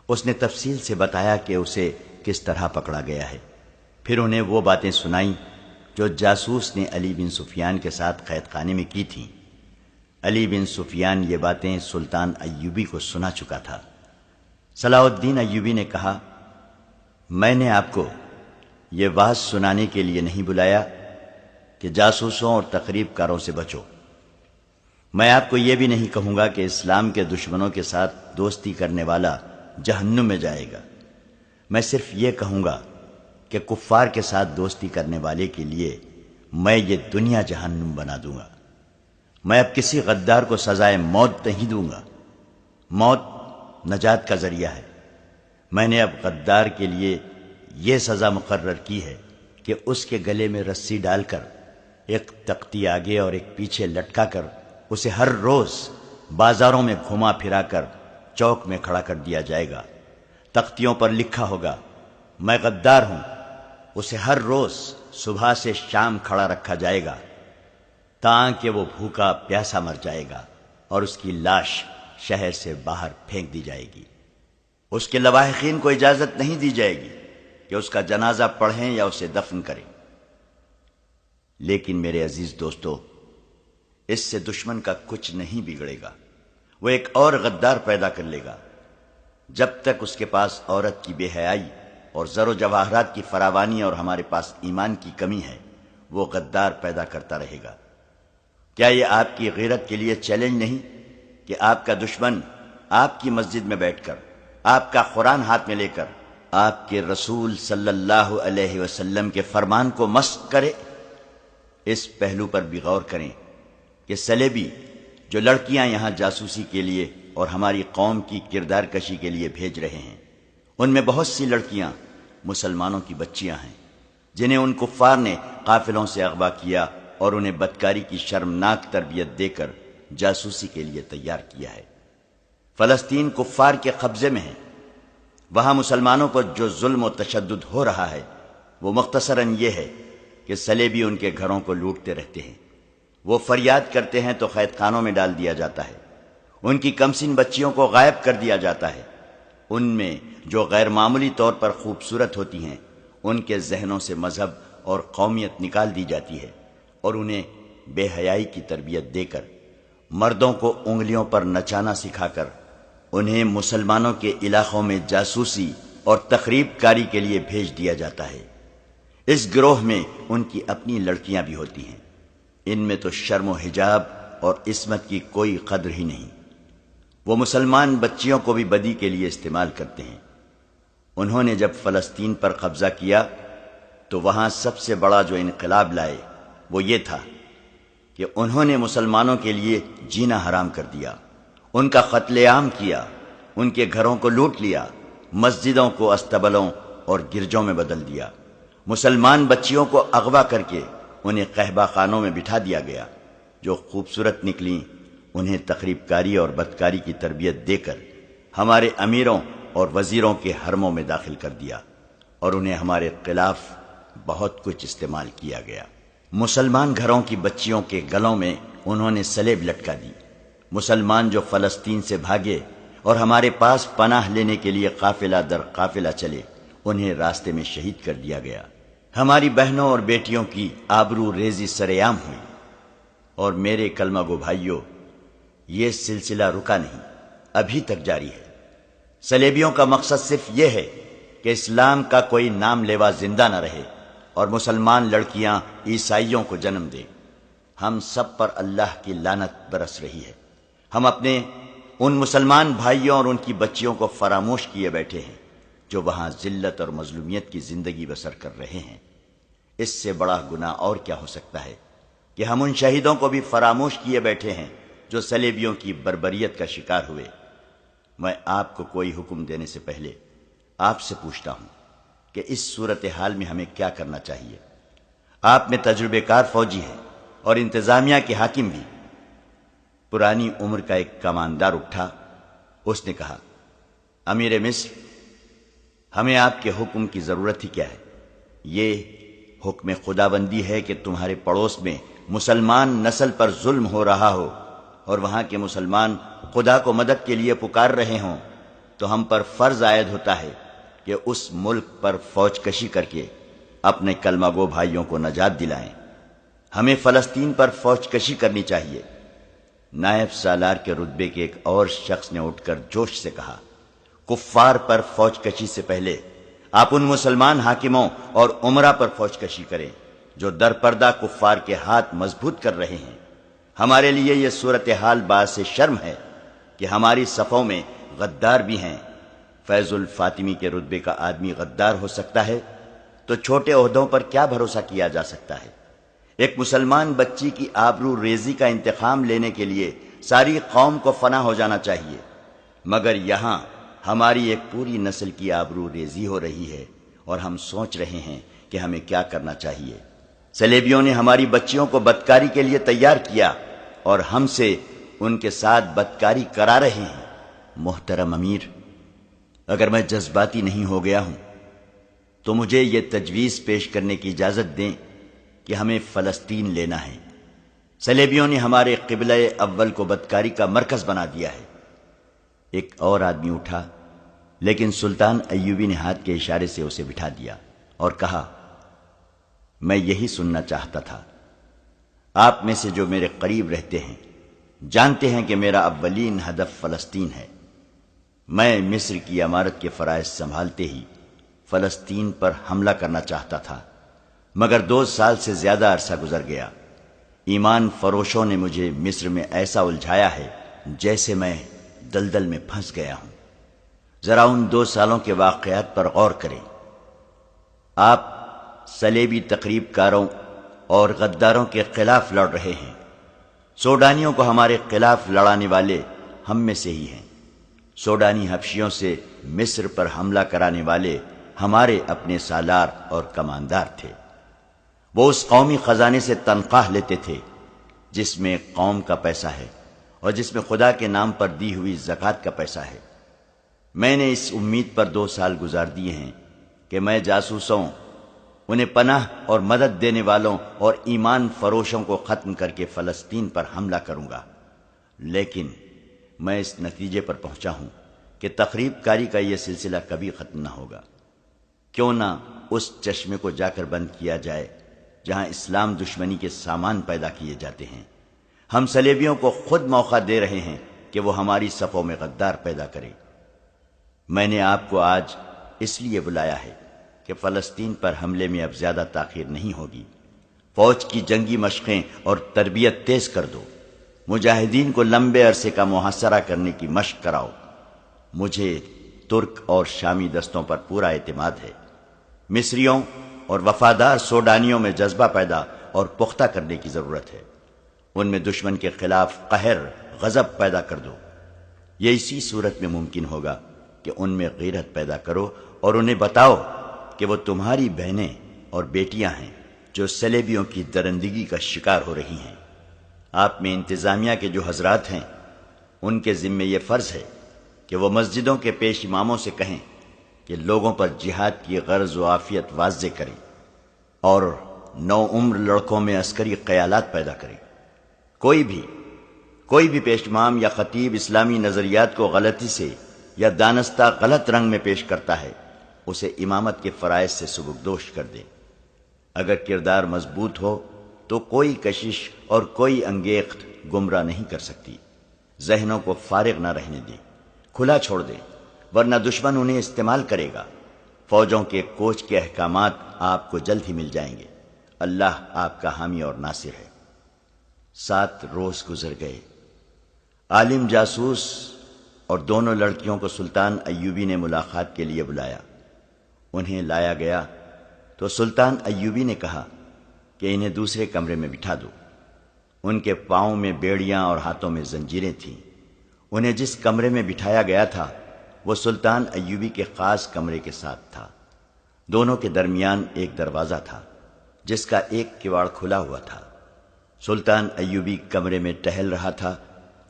A: اس نے تفصیل سے بتایا کہ اسے کس طرح پکڑا گیا ہے، پھر انہیں وہ باتیں سنائیں جو جاسوس نے علی بن سفیان کے ساتھ قید خانے میں کی تھیں۔ علی بن سفیان یہ باتیں سلطان ایوبی کو سنا چکا تھا۔ صلاح الدین ایوبی نے کہا، میں نے آپ کو یہ واز سنانے کے لیے نہیں بلایا کہ جاسوسوں اور تقریب کاروں سے بچو۔ میں آپ کو یہ بھی نہیں کہوں گا کہ اسلام کے دشمنوں کے ساتھ دوستی کرنے والا جہنم میں جائے گا۔ میں صرف یہ کہوں گا کہ کفار کے ساتھ دوستی کرنے والے کے لیے میں یہ دنیا جہنم بنا دوں گا۔ میں اب کسی غدار کو سزائے موت نہیں دوں گا۔ موت نجات کا ذریعہ ہے۔ میں نے اب غدار کے لیے یہ سزا مقرر کی ہے کہ اس کے گلے میں رسی ڈال کر ایک تختی آگے اور ایک پیچھے لٹکا کر اسے ہر روز بازاروں میں گھما پھرا کر چوک میں کھڑا کر دیا جائے گا۔ تختیوں پر لکھا ہوگا، میں غدار ہوں۔ اسے ہر روز صبح سے شام کھڑا رکھا جائے گا تاکہ وہ بھوکا پیاسا مر جائے گا اور اس کی لاش شہر سے باہر پھینک دی جائے گی۔ اس کے لواحقین کو اجازت نہیں دی جائے گی کہ اس کا جنازہ پڑھیں یا اسے دفن کریں۔ لیکن میرے عزیز دوستو، اس سے دشمن کا کچھ نہیں بگڑے گا۔ وہ ایک اور غدار پیدا کر لے گا۔ جب تک اس کے پاس عورت کی بے حیائی اور زر و جواہرات کی فراوانی اور ہمارے پاس ایمان کی کمی ہے، وہ غدار پیدا کرتا رہے گا۔ کیا یہ آپ کی غیرت کے لیے چیلنج نہیں کہ آپ کا دشمن آپ کی مسجد میں بیٹھ کر، آپ کا قرآن ہاتھ میں لے کر، آپ کے رسول صلی اللہ علیہ وسلم کے فرمان کو مسخ کرے؟ اس پہلو پر بھی غور کریں کہ صلیبی جو لڑکیاں یہاں جاسوسی کے لیے اور ہماری قوم کی کردار کشی کے لیے بھیج رہے ہیں، ان میں بہت سی لڑکیاں مسلمانوں کی بچیاں ہیں جنہیں ان کفار نے قافلوں سے اغوا کیا اور انہیں بدکاری کی شرمناک تربیت دے کر جاسوسی کے لیے تیار کیا ہے۔ فلسطین کفار کے قبضے میں ہے۔ وہاں مسلمانوں پر جو ظلم و تشدد ہو رہا ہے وہ مختصراً یہ ہے کہ صلیبی ان کے گھروں کو لوٹتے رہتے ہیں۔ وہ فریاد کرتے ہیں تو قید خانوں میں ڈال دیا جاتا ہے۔ ان کی کمسن بچیوں کو غائب کر دیا جاتا ہے۔ ان میں جو غیر معمولی طور پر خوبصورت ہوتی ہیں، ان کے ذہنوں سے مذہب اور قومیت نکال دی جاتی ہے اور انہیں بے حیائی کی تربیت دے کر، مردوں کو انگلیوں پر نچانا سکھا کر، انہیں مسلمانوں کے علاقوں میں جاسوسی اور تخریب کاری کے لیے بھیج دیا جاتا ہے۔ اس گروہ میں ان کی اپنی لڑکیاں بھی ہوتی ہیں، ان میں تو شرم و حجاب اور عصمت کی کوئی قدر ہی نہیں۔ وہ مسلمان بچیوں کو بھی بدی کے لیے استعمال کرتے ہیں۔ انہوں نے جب فلسطین پر قبضہ کیا تو وہاں سب سے بڑا جو انقلاب لائے وہ یہ تھا کہ انہوں نے مسلمانوں کے لیے جینا حرام کر دیا، ان کا قتل عام کیا، ان کے گھروں کو لوٹ لیا، مسجدوں کو استبلوں اور گرجوں میں بدل دیا، مسلمان بچیوں کو اغوا کر کے انہیں قہبہ خانوں میں بٹھا دیا گیا، جو خوبصورت نکلیں انہیں تخریب کاری اور بدکاری کی تربیت دے کر ہمارے امیروں اور وزیروں کے حرموں میں داخل کر دیا، اور انہیں ہمارے خلاف بہت کچھ استعمال کیا گیا۔ مسلمان گھروں کی بچیوں کے گلوں میں انہوں نے سلیب لٹکا دی۔ مسلمان جو فلسطین سے بھاگے اور ہمارے پاس پناہ لینے کے لیے قافلہ در قافلہ چلے، انہیں راستے میں شہید کر دیا گیا۔ ہماری بہنوں اور بیٹیوں کی آبرو ریزی سرعام ہوئی۔ اور میرے کلمہ گو بھائیوں، یہ سلسلہ رکا نہیں، ابھی تک جاری ہے۔ صلیبیوں کا مقصد صرف یہ ہے کہ اسلام کا کوئی نام لیوا زندہ نہ رہے اور مسلمان لڑکیاں عیسائیوں کو جنم دیں۔ ہم سب پر اللہ کی لعنت برس رہی ہے۔ ہم اپنے ان مسلمان بھائیوں اور ان کی بچیوں کو فراموش کیے بیٹھے ہیں جو وہاں ذلت اور مظلومیت کی زندگی بسر کر رہے ہیں۔ اس سے بڑا گناہ اور کیا ہو سکتا ہے کہ ہم ان شہیدوں کو بھی فراموش کیے بیٹھے ہیں جو صلیبیوں کی بربریت کا شکار ہوئے۔ میں آپ کو کوئی حکم دینے سے پہلے آپ سے پوچھتا ہوں کہ اس صورتحال میں ہمیں کیا کرنا چاہیے۔ آپ میں تجربے کار فوجی ہیں اور انتظامیہ کے حاکم بھی۔ پرانی عمر کا ایک کماندار اٹھا، اس نے کہا، امیر مصر، ہمیں آپ کے حکم کی ضرورت ہی کیا ہے؟ یہ حکم خداوندی ہے کہ تمہارے پڑوس میں مسلمان نسل پر ظلم ہو رہا ہو اور وہاں کے مسلمان خدا کو مدد کے لیے پکار رہے ہوں، تو ہم پر فرض عائد ہوتا ہے کہ اس ملک پر فوج کشی کر کے اپنے کلمہ گو بھائیوں کو نجات دلائیں۔ ہمیں فلسطین پر فوج کشی کرنی چاہیے۔ نائب سالار کے رتبے کے ایک اور شخص نے اٹھ کر جوش سے کہا، کفار پر فوج کشی سے پہلے آپ ان مسلمان حاکموں اور امراء پر فوج کشی کریں جو در پردہ کفار کے ہاتھ مضبوط کر رہے ہیں۔ ہمارے لیے یہ صورتحال باعث شرم ہے کہ ہماری صفوں میں غدار بھی ہیں۔ فیض الفاطمی کے رتبے کا آدمی غدار ہو سکتا ہے تو چھوٹے عہدوں پر کیا بھروسہ کیا جا سکتا ہے؟ ایک مسلمان بچی کی آبرو ریزی کا انتقام لینے کے لیے ساری قوم کو فنا ہو جانا چاہیے، مگر یہاں ہماری ایک پوری نسل کی آبرو ریزی ہو رہی ہے اور ہم سوچ رہے ہیں کہ ہمیں کیا کرنا چاہیے۔ صلیبیوں نے ہماری بچیوں کو بدکاری کے لیے تیار کیا اور ہم سے ان کے ساتھ بدکاری کرا رہے ہیں۔ محترم امیر، اگر میں جذباتی نہیں ہو گیا ہوں تو مجھے یہ تجویز پیش کرنے کی اجازت دیں کہ ہمیں فلسطین لینا ہے۔ صلیبیوں نے ہمارے قبلہ اول کو بدکاری کا مرکز بنا دیا ہے۔ ایک اور آدمی اٹھا، لیکن سلطان ایوبی نے ہاتھ کے اشارے سے اسے بٹھا دیا اور کہا، میں یہی سننا چاہتا تھا۔ آپ میں سے جو میرے قریب رہتے ہیں جانتے ہیں کہ میرا اولین ہدف فلسطین ہے۔ میں مصر کی عمارت کے فرائض سنبھالتے ہی فلسطین پر حملہ کرنا چاہتا تھا، مگر 2 سال سے زیادہ عرصہ گزر گیا۔ ایمان فروشوں نے مجھے مصر میں ایسا الجھایا ہے جیسے میں دلدل میں پھنس گیا ہوں۔ ذرا ان 2 سالوں کے واقعات پر غور کریں۔ آپ صلیبی تقریب کاروں اور غداروں کے خلاف لڑ رہے ہیں۔ سوڈانیوں کو ہمارے خلاف لڑانے والے ہم میں سے ہی ہیں۔ سوڈانی حبشیوں سے مصر پر حملہ کرانے والے ہمارے اپنے سالار اور کماندار تھے۔ وہ اس قومی خزانے سے تنخواہ لیتے تھے جس میں قوم کا پیسہ ہے اور جس میں خدا کے نام پر دی ہوئی زکوٰۃ کا پیسہ ہے۔ میں نے اس امید پر 2 سال گزار دیے ہیں کہ میں جاسوسوں، انہیں پناہ اور مدد دینے والوں اور ایمان فروشوں کو ختم کر کے فلسطین پر حملہ کروں گا، لیکن میں اس نتیجے پر پہنچا ہوں کہ تخریب کاری کا یہ سلسلہ کبھی ختم نہ ہوگا۔ کیوں نہ اس چشمے کو جا کر بند کیا جائے جہاں اسلام دشمنی کے سامان پیدا کیے جاتے ہیں۔ ہم صلیبیوں کو خود موقع دے رہے ہیں کہ وہ ہماری صفوں میں غدار پیدا کرے۔ میں نے آپ کو آج اس لیے بلایا ہے کہ فلسطین پر حملے میں اب زیادہ تاخیر نہیں ہوگی۔ فوج کی جنگی مشقیں اور تربیت تیز کر دو، مجاہدین کو لمبے عرصے کا محاصرہ کرنے کی مشق کراؤ۔ مجھے ترک اور شامی دستوں پر پورا اعتماد ہے۔ مصریوں اور وفادار سوڈانیوں میں جذبہ پیدا اور پختہ کرنے کی ضرورت ہے۔ ان میں دشمن کے خلاف قہر، غضب پیدا کر دو۔ یہ اسی صورت میں ممکن ہوگا کہ ان میں غیرت پیدا کرو اور انہیں بتاؤ کہ وہ تمہاری بہنیں اور بیٹیاں ہیں جو صلیبیوں کی درندگی کا شکار ہو رہی ہیں۔ آپ میں انتظامیہ کے جو حضرات ہیں ان کے ذمے یہ فرض ہے کہ وہ مسجدوں کے پیش اماموں سے کہیں کہ لوگوں پر جہاد کی غرض و عافیت واضح کریں اور نو عمر لڑکوں میں عسکری خیالات پیدا کریں۔ کوئی بھی پیش امام یا خطیب اسلامی نظریات کو غلطی سے یا دانستہ غلط رنگ میں پیش کرتا ہے، اسے امامت کے فرائض سے سبکدوش کر دے۔ اگر کردار مضبوط ہو تو کوئی کشش اور کوئی انگیخت گمراہ نہیں کر سکتی۔ ذہنوں کو فارغ نہ رہنے دے، کھلا چھوڑ دے، ورنہ دشمن انہیں استعمال کرے گا۔ فوجوں کے کوچ کے احکامات آپ کو جلد ہی مل جائیں گے۔ اللہ آپ کا حامی اور ناصر ہے۔ 7 روز گزر گئے۔ عالم جاسوس اور دونوں لڑکیوں کو سلطان ایوبی نے ملاقات کے لیے بلایا۔ انہیں لایا گیا تو سلطان ایوبی نے کہا کہ انہیں دوسرے کمرے میں بٹھا دو۔ ان کے پاؤں میں بیڑیاں اور ہاتھوں میں زنجیریں تھیں۔ انہیں جس کمرے میں بٹھایا گیا تھا وہ سلطان ایوبی کے خاص کمرے کے ساتھ تھا۔ دونوں کے درمیان ایک دروازہ تھا جس کا ایک کواڑ کھلا ہوا تھا۔ سلطان ایوبی کمرے میں ٹہل رہا تھا۔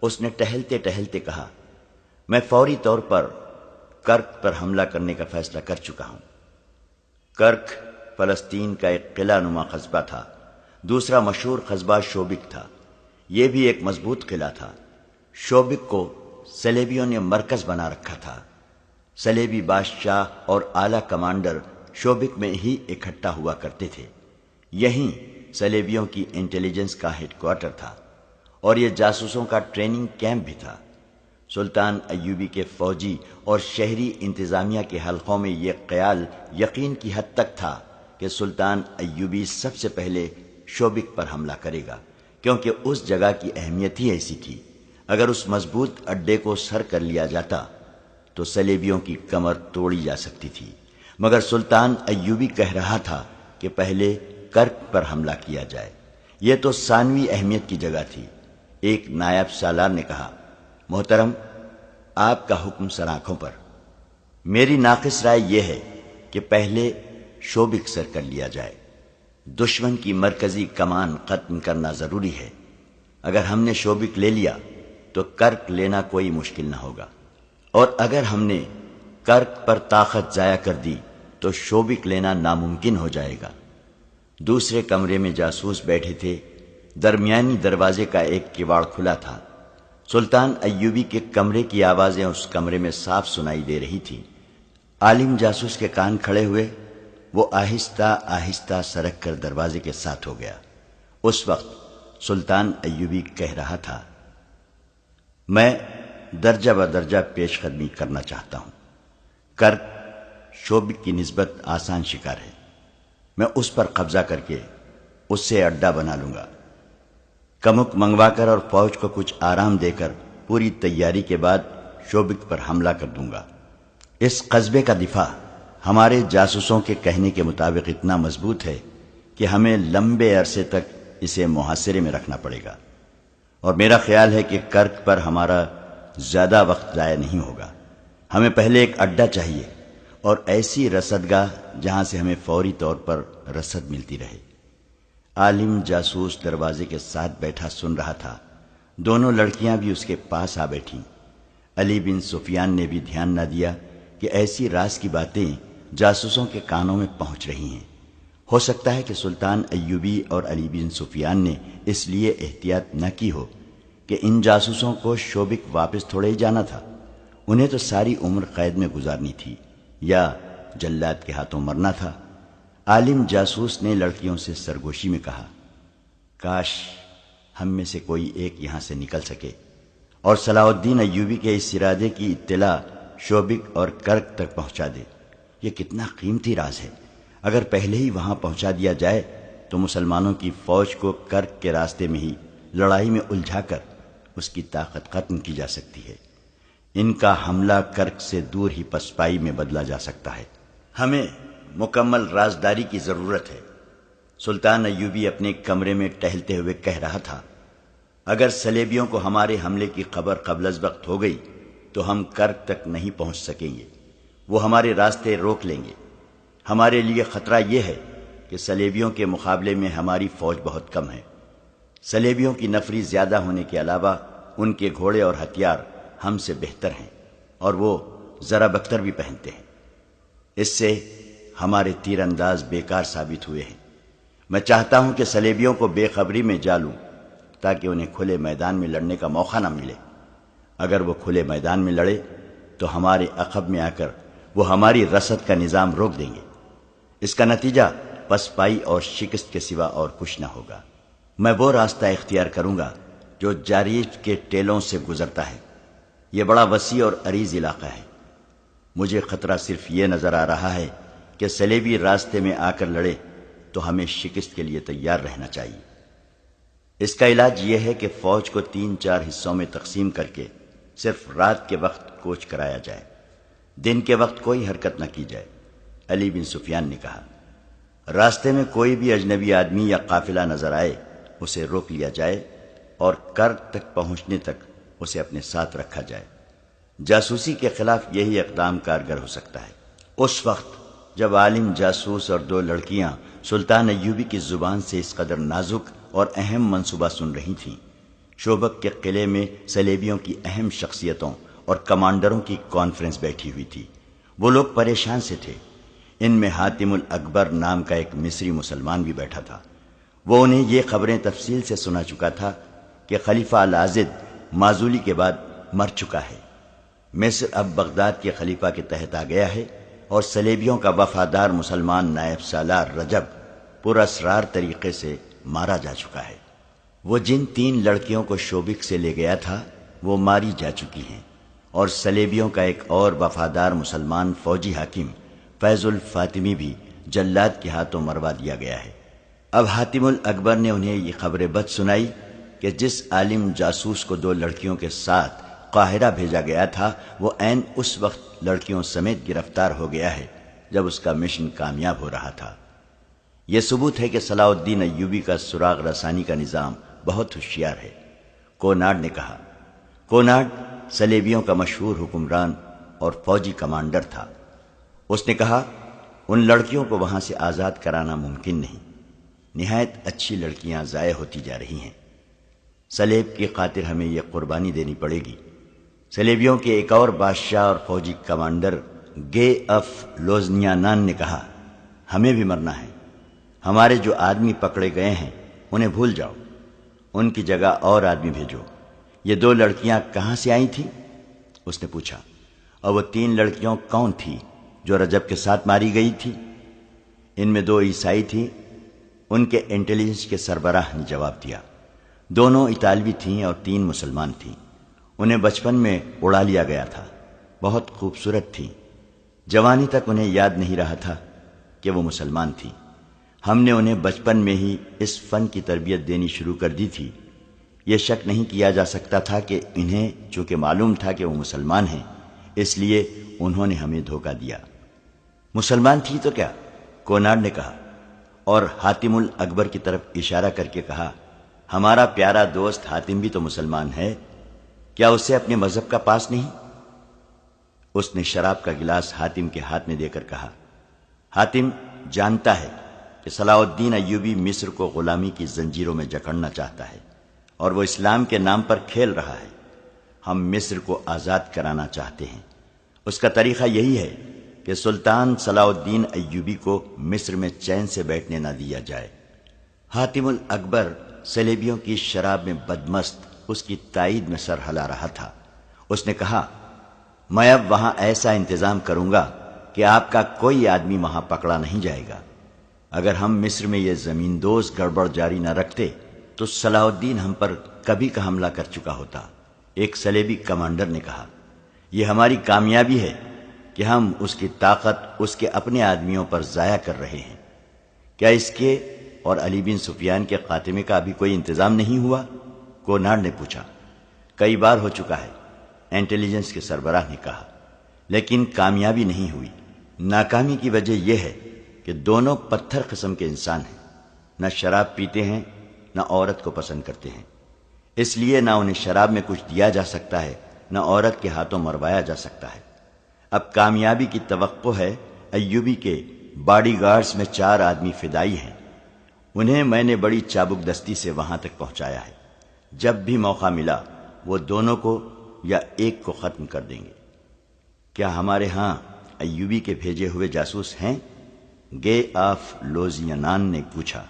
A: اس نے ٹہلتے ٹہلتے کہا، میں فوری طور پر کرک پر حملہ کرنے کا فیصلہ کر چکا ہوں۔ کرک فلسطین کا ایک قلعہ نما قصبہ تھا۔ دوسرا مشہور قصبہ شوبک تھا۔ یہ بھی ایک مضبوط قلعہ تھا۔ شوبک کو صلیبیوں نے مرکز بنا رکھا تھا۔ صلیبی بادشاہ اور اعلیٰ کمانڈر شوبک میں ہی اکٹھا ہوا کرتے تھے۔ یہیں صلیبیوں کی انٹیلیجنس کا ہیڈ کوارٹر تھا اور یہ جاسوسوں کا ٹریننگ کیمپ بھی تھا۔ سلطان ایوبی کے فوجی اور شہری انتظامیہ کے حلقوں میں یہ خیال یقین کی حد تک تھا کہ سلطان ایوبی سب سے پہلے شوبک پر حملہ کرے گا، کیونکہ اس جگہ کی اہمیت ہی ایسی تھی۔ اگر اس مضبوط اڈے کو سر کر لیا جاتا تو صلیبیوں کی کمر توڑی جا سکتی تھی، مگر سلطان ایوبی کہہ رہا تھا کہ پہلے کرک پر حملہ کیا جائے۔ یہ تو ثانوی اہمیت کی جگہ تھی۔ ایک نائب سالار نے کہا، محترم، آپ کا حکم سر آنکھوں پر۔ میری ناقص رائے یہ ہے کہ پہلے شوبک سر کر لیا جائے۔ دشمن کی مرکزی کمان ختم کرنا ضروری ہے۔ اگر ہم نے شوبک لے لیا تو کرک لینا کوئی مشکل نہ ہوگا، اور اگر ہم نے کرک پر طاقت ضائع کر دی تو شوبک لینا ناممکن ہو جائے گا۔ دوسرے کمرے میں جاسوس بیٹھے تھے۔ درمیانی دروازے کا ایک کواڑ کھلا تھا۔ سلطان ایوبی کے کمرے کی آوازیں اس کمرے میں صاف سنائی دے رہی تھی۔ عالم جاسوس کے کان کھڑے ہوئے۔ وہ آہستہ آہستہ سرک کر دروازے کے ساتھ ہو گیا۔ اس وقت سلطان ایوبی کہہ رہا تھا، میں درجہ بدرجہ پیش قدمی کرنا چاہتا ہوں۔ کرک شوبک کی نسبت آسان شکار ہے۔ میں اس پر قبضہ کر کے اس سے اڈا بنا لوں گا۔ کمک منگوا کر اور فوج کو کچھ آرام دے کر پوری تیاری کے بعد شوبک پر حملہ کر دوں گا۔ اس قصبے کا دفاع ہمارے جاسوسوں کے کہنے کے مطابق اتنا مضبوط ہے کہ ہمیں لمبے عرصے تک اسے محاصرے میں رکھنا پڑے گا، اور میرا خیال ہے کہ کرک پر ہمارا زیادہ وقت ضائع نہیں ہوگا۔ ہمیں پہلے ایک اڈا چاہیے اور ایسی رسدگاہ جہاں سے ہمیں فوری طور پر رسد ملتی رہے۔ عالم جاسوس دروازے کے ساتھ بیٹھا سن رہا تھا۔ دونوں لڑکیاں بھی اس کے پاس آ بیٹھیں۔ علی بن سفیان نے بھی دھیان نہ دیا کہ ایسی راز کی باتیں جاسوسوں کے کانوں میں پہنچ رہی ہیں۔ ہو سکتا ہے کہ سلطان ایوبی اور علی بن سفیان نے اس لیے احتیاط نہ کی ہو کہ ان جاسوسوں کو شوبک واپس تھوڑے ہی جانا تھا۔ انہیں تو ساری عمر قید میں گزارنی تھی یا جلاد کے ہاتھوں مرنا تھا۔ عالم جاسوس نے لڑکیوں سے سرگوشی میں کہا، کاش ہم میں سے کوئی ایک یہاں سے نکل سکے اور صلاح الدین ایوبی کے اس ارادے کی اطلاع شوبک اور کرک تک پہنچا دے۔ یہ کتنا قیمتی راز ہے، اگر پہلے ہی وہاں پہنچا دیا جائے تو مسلمانوں کی فوج کو کرک کے راستے میں ہی لڑائی میں الجھا کر اس کی طاقت ختم کی جا سکتی ہے۔ ان کا حملہ کرک سے دور ہی پسپائی میں بدلا جا سکتا ہے۔ ہمیں مکمل رازداری کی ضرورت ہے۔ سلطان ایوبی اپنے کمرے میں ٹہلتے ہوئے کہہ رہا تھا، اگر صلیبیوں کو ہمارے حملے کی خبر قبل از وقت ہو گئی تو ہم کرک تک نہیں پہنچ سکیں گے، وہ ہمارے راستے روک لیں گے۔ ہمارے لیے خطرہ یہ ہے کہ صلیبیوں کے مقابلے میں ہماری فوج بہت کم ہے۔ صلیبیوں کی نفری زیادہ ہونے کے علاوہ ان کے گھوڑے اور ہتھیار ہم سے بہتر ہیں، اور وہ ذرا بختر بھی پہنتے ہیں۔ اس سے ہمارے تیر انداز بیکار ثابت ہوئے ہیں۔ میں چاہتا ہوں کہ صلیبیوں کو بے خبری میں جالوں تاکہ انہیں کھلے میدان میں لڑنے کا موقع نہ ملے۔ اگر وہ کھلے میدان میں لڑے تو ہمارے عقب میں آ کر وہ ہماری رسد کا نظام روک دیں گے۔ اس کا نتیجہ پسپائی اور شکست کے سوا اور کچھ نہ ہوگا۔ میں وہ راستہ اختیار کروں گا جو جاریج کے ٹیلوں سے گزرتا ہے۔ یہ بڑا وسیع اور عریض علاقہ ہے۔ مجھے خطرہ صرف یہ نظر آ رہا ہے کہ صلیبی راستے میں آ کر لڑے تو ہمیں شکست کے لیے تیار رہنا چاہیے۔ اس کا علاج یہ ہے کہ فوج کو 3-4 حصوں میں تقسیم کر کے صرف رات کے وقت کوچ کرایا جائے، دن کے وقت کوئی حرکت نہ کی جائے۔ علی بن سفیان نے کہا، راستے میں کوئی بھی اجنبی آدمی یا قافلہ نظر آئے اسے روک لیا جائے اور کرک تک پہنچنے تک اسے اپنے ساتھ رکھا جائے۔ جاسوسی کے خلاف یہی اقدام کارگر ہو سکتا ہے۔ اس وقت جب عالم جاسوس اور 2 لڑکیاں سلطان ایوبی کی زبان سے اس قدر نازک اور اہم منصوبہ سن رہی تھیں، شوبک کے قلعے میں صلیبیوں کی اہم شخصیتوں اور کمانڈروں کی کانفرنس بیٹھی ہوئی تھی۔ وہ لوگ پریشان سے تھے۔ ان میں حاتم الاکبر نام کا ایک مصری مسلمان بھی بیٹھا تھا۔ وہ انہیں یہ خبریں تفصیل سے سنا چکا تھا کہ خلیفہ العاضد معزولی کے بعد مر چکا ہے۔ مصر اب بغداد کے خلیفہ کے تحت آ گیا ہے اور صلیبیوں کا وفادار مسلمان نائب سالار رجب پر اسرار طریقے سے مارا جا چکا ہے۔ وہ جن 3 لڑکیوں کو شوبک سے لے گیا تھا وہ ماری جا چکی ہیں، اور صلیبیوں کا ایک اور وفادار مسلمان فوجی حاکم فیض الفاطمی بھی جلاد کے ہاتھوں مروا دیا گیا ہے۔ اب حاتم الاکبر نے انہیں یہ خبر بد سنائی کہ جس عالم جاسوس کو 2 لڑکیوں کے ساتھ قاہرہ بھیجا گیا تھا وہ عین اس وقت لڑکیوں سمیت گرفتار ہو گیا ہے جب اس کا مشن کامیاب ہو رہا تھا۔ یہ ثبوت ہے کہ صلاح الدین ایوبی کا سراغ رسانی کا نظام بہت ہوشیار ہے۔ کوناڈ نے کہا۔ کوناڈ صلیبیوں کا مشہور حکمران اور فوجی کمانڈر تھا۔ اس نے کہا، ان لڑکیوں کو وہاں سے آزاد کرانا ممکن نہیں۔ نہایت اچھی لڑکیاں ضائع ہوتی جا رہی ہیں۔ صلیب کی خاطر ہمیں یہ قربانی دینی پڑے گی۔ صلیبیوں کے ایک اور بادشاہ اور فوجی کمانڈر گے اف لوزنیانان نے کہا، ہمیں بھی مرنا ہے۔ ہمارے جو آدمی پکڑے گئے ہیں انہیں بھول جاؤ، ان کی جگہ اور آدمی بھیجو۔ یہ 2 لڑکیاں کہاں سے آئی تھیں؟ اس نے پوچھا۔ اور وہ 3 لڑکیوں کون تھی جو رجب کے ساتھ ماری گئی تھی؟ ان میں 2 عیسائی تھیں۔ ان کے انٹیلیجنس کے سربراہ نے جواب دیا۔ دونوں اطالوی تھیں اور 3 مسلمان تھیں۔ انہیں بچپن میں اڑا لیا گیا تھا۔ بہت خوبصورت تھیں۔ جوانی تک انہیں یاد نہیں رہا تھا کہ وہ مسلمان تھیں۔ ہم نے انہیں بچپن میں ہی اس فن کی تربیت دینی شروع کر دی تھی۔ یہ شک نہیں کیا جا سکتا تھا کہ انہیں چونکہ معلوم تھا کہ وہ مسلمان ہیں، اس لیے انہوں نے ہمیں دھوکہ دیا۔ مسلمان تھی تو کیا؟ کوناڈ نے کہا، اور حاتم الاکبر کی طرف اشارہ کر کے کہا، ہمارا پیارا دوست حاتم بھی تو مسلمان ہے، کیا اسے اپنے مذہب کا پاس نہیں؟ اس نے شراب کا گلاس حاتم کے ہاتھ میں دے کر کہا، حاتم جانتا ہے کہ صلاح الدین ایوبی مصر کو غلامی کی زنجیروں میں جکڑنا چاہتا ہے اور وہ اسلام کے نام پر کھیل رہا ہے۔ ہم مصر کو آزاد کرانا چاہتے ہیں۔ اس کا طریقہ یہی ہے کہ سلطان صلاح الدین ایوبی کو مصر میں چین سے بیٹھنے نہ دیا جائے۔ حاتم الاکبر صلیبیوں کی شراب میں بدمست اس کی تائید میں سر ہلا رہا تھا۔ اس نے کہا، میں اب وہاں ایسا انتظام کروں گا کہ آپ کا کوئی آدمی وہاں پکڑا نہیں جائے گا۔ اگر ہم مصر میں یہ زمین دوز گڑبڑ جاری نہ رکھتے تو صلاح الدین ہم پر کبھی کا حملہ کر چکا ہوتا۔ ایک صلیبی کمانڈر نے کہا، یہ ہماری کامیابی ہے کہ ہم اس کی طاقت اس کے اپنے آدمیوں پر ضائع کر رہے ہیں؟ کیا اس کے اور علی بن سفیان کے خاتمے کا ابھی کوئی انتظام نہیں ہوا؟ کونارڈ نے پوچھا۔ کئی بار ہو چکا ہے، انٹیلیجنس کے سربراہ نے کہا، لیکن کامیابی نہیں ہوئی۔ ناکامی کی وجہ یہ ہے کہ دونوں پتھر قسم کے انسان ہیں، نہ شراب پیتے ہیں نہ عورت کو پسند کرتے ہیں، اس لیے نہ انہیں شراب میں کچھ دیا جا سکتا ہے نہ عورت کے ہاتھوں مروایا جا سکتا ہے۔ اب کامیابی کی توقع ہے۔ ایوبی کے باڈی گارڈز میں 4 آدمی فدائی ہیں، انہیں میں نے بڑی چابک دستی سے وہاں تک پہنچایا ہے۔ جب بھی موقع ملا وہ دونوں کو یا ایک کو ختم کر دیں گے۔ کیا ہمارے ہاں ایوبی کے بھیجے ہوئے جاسوس ہیں؟ گے آف لوزینان نے پوچھا۔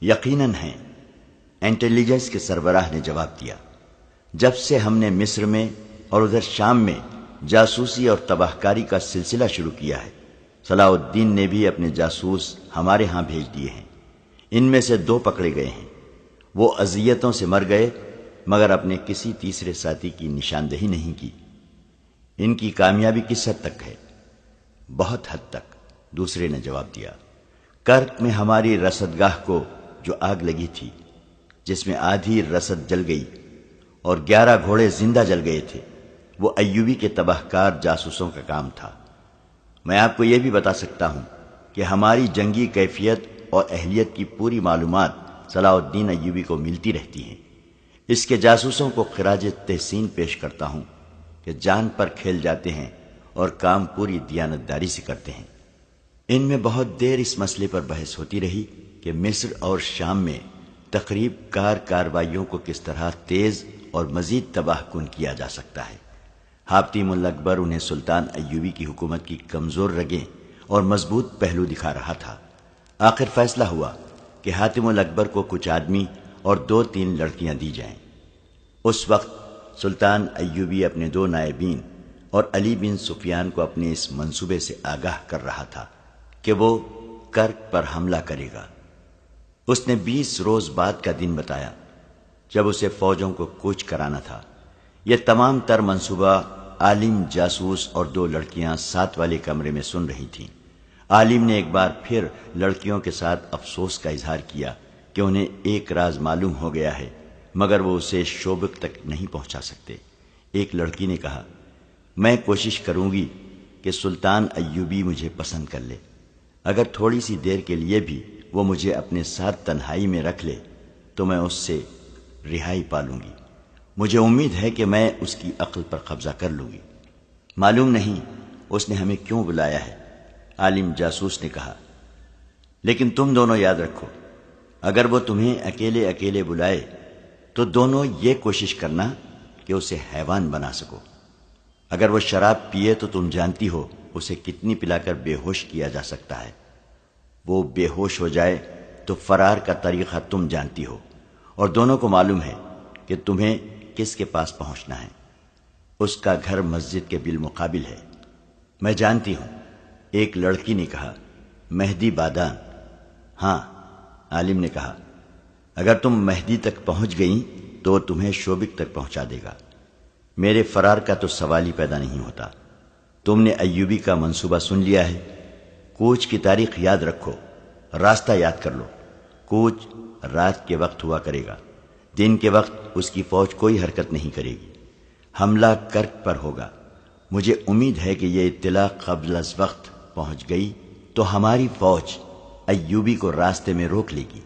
A: یقیناً ہیں، انٹیلیجنس کے سربراہ نے جواب دیا۔ جب سے ہم نے مصر میں اور ادھر شام میں جاسوسی اور تباہ کاری کا سلسلہ شروع کیا ہے، صلاح الدین نے بھی اپنے جاسوس ہمارے ہاں بھیج دیے ہیں۔ ان میں سے 2 پکڑے گئے ہیں، وہ اذیتوں سے مر گئے مگر اپنے کسی تیسرے ساتھی کی نشاندہی نہیں کی۔ ان کی کامیابی کس حد تک ہے؟ بہت حد تک، دوسرے نے جواب دیا۔ کرک میں ہماری رسدگاہ کو جو آگ لگی تھی، جس میں آدھی رسد جل گئی اور 11 گھوڑے زندہ جل گئے تھے، وہ ایوبی کے تباہ کار جاسوسوں کا کام تھا۔ میں آپ کو یہ بھی بتا سکتا ہوں کہ ہماری جنگی کیفیت اور اہلیت کی پوری معلومات صلاح الدین ایوبی کو ملتی رہتی ہیں۔ اس کے جاسوسوں کو خراج تحسین پیش کرتا ہوں کہ جان پر کھیل جاتے ہیں اور کام پوری دیانتداری سے کرتے ہیں۔ ان میں بہت دیر اس مسئلے پر بحث ہوتی رہی کہ مصر اور شام میں تقریب کار کارروائیوں کو کس طرح تیز اور مزید تباہ کن کیا جا سکتا ہے۔ حاتم الاکبر انہیں سلطان ایوبی کی حکومت کی کمزور رگیں اور مضبوط پہلو دکھا رہا تھا۔ آخر فیصلہ ہوا کہ حاتم الاکبر کو کچھ آدمی اور 2-3 لڑکیاں دی جائیں۔ اس وقت سلطان ایوبی اپنے 2 نائبین اور علی بن سفیان کو اپنے اس منصوبے سے آگاہ کر رہا تھا کہ وہ کرک پر حملہ کرے گا۔ اس نے 20 روز بعد کا دن بتایا جب اسے فوجوں کو کوچ کرانا تھا۔ یہ تمام تر منصوبہ عالم، جاسوس اور 2 لڑکیاں ساتھ والے کمرے میں سن رہی تھیں۔ عالم نے ایک بار پھر لڑکیوں کے ساتھ افسوس کا اظہار کیا کہ انہیں ایک راز معلوم ہو گیا ہے مگر وہ اسے شوبک تک نہیں پہنچا سکتے۔ ایک لڑکی نے کہا، میں کوشش کروں گی کہ سلطان ایوبی مجھے پسند کر لے، اگر تھوڑی سی دیر کے لیے بھی وہ مجھے اپنے ساتھ تنہائی میں رکھ لے تو میں اس سے رہائی پالوں گی۔ مجھے امید ہے کہ میں اس کی عقل پر قبضہ کر لوں گی۔ معلوم نہیں اس نے ہمیں کیوں بلایا ہے، عالم جاسوس نے کہا، لیکن تم دونوں یاد رکھو، اگر وہ تمہیں اکیلے اکیلے بلائے تو دونوں یہ کوشش کرنا کہ اسے حیوان بنا سکو۔ اگر وہ شراب پیے تو تم جانتی ہو اسے کتنی پلا کر بے ہوش کیا جا سکتا ہے۔ وہ بے ہوش ہو جائے تو فرار کا طریقہ تم جانتی ہو، اور دونوں کو معلوم ہے کہ تمہیں کس کے پاس پہنچنا ہے۔ اس کا گھر مسجد کے بالمقابل ہے۔ میں جانتی ہوں، ایک لڑکی نے کہا، مہدی بادان۔ ہاں، عالم نے کہا، اگر تم مہدی تک پہنچ گئیں تو وہ تمہیں شوبک تک پہنچا دے گا۔ میرے فرار کا تو سوال ہی پیدا نہیں ہوتا۔ تم نے ایوبی کا منصوبہ سن لیا ہے۔ کوچ کی تاریخ یاد رکھو، راستہ یاد کر لو۔ کوچ رات کے وقت ہوا کرے گا، دن کے وقت اس کی فوج کوئی حرکت نہیں کرے گی۔ حملہ کرک پر ہوگا۔ مجھے امید ہے کہ یہ اطلاع قبل از وقت پہنچ گئی تو ہماری فوج ایوبی کو راستے میں روک لے گی۔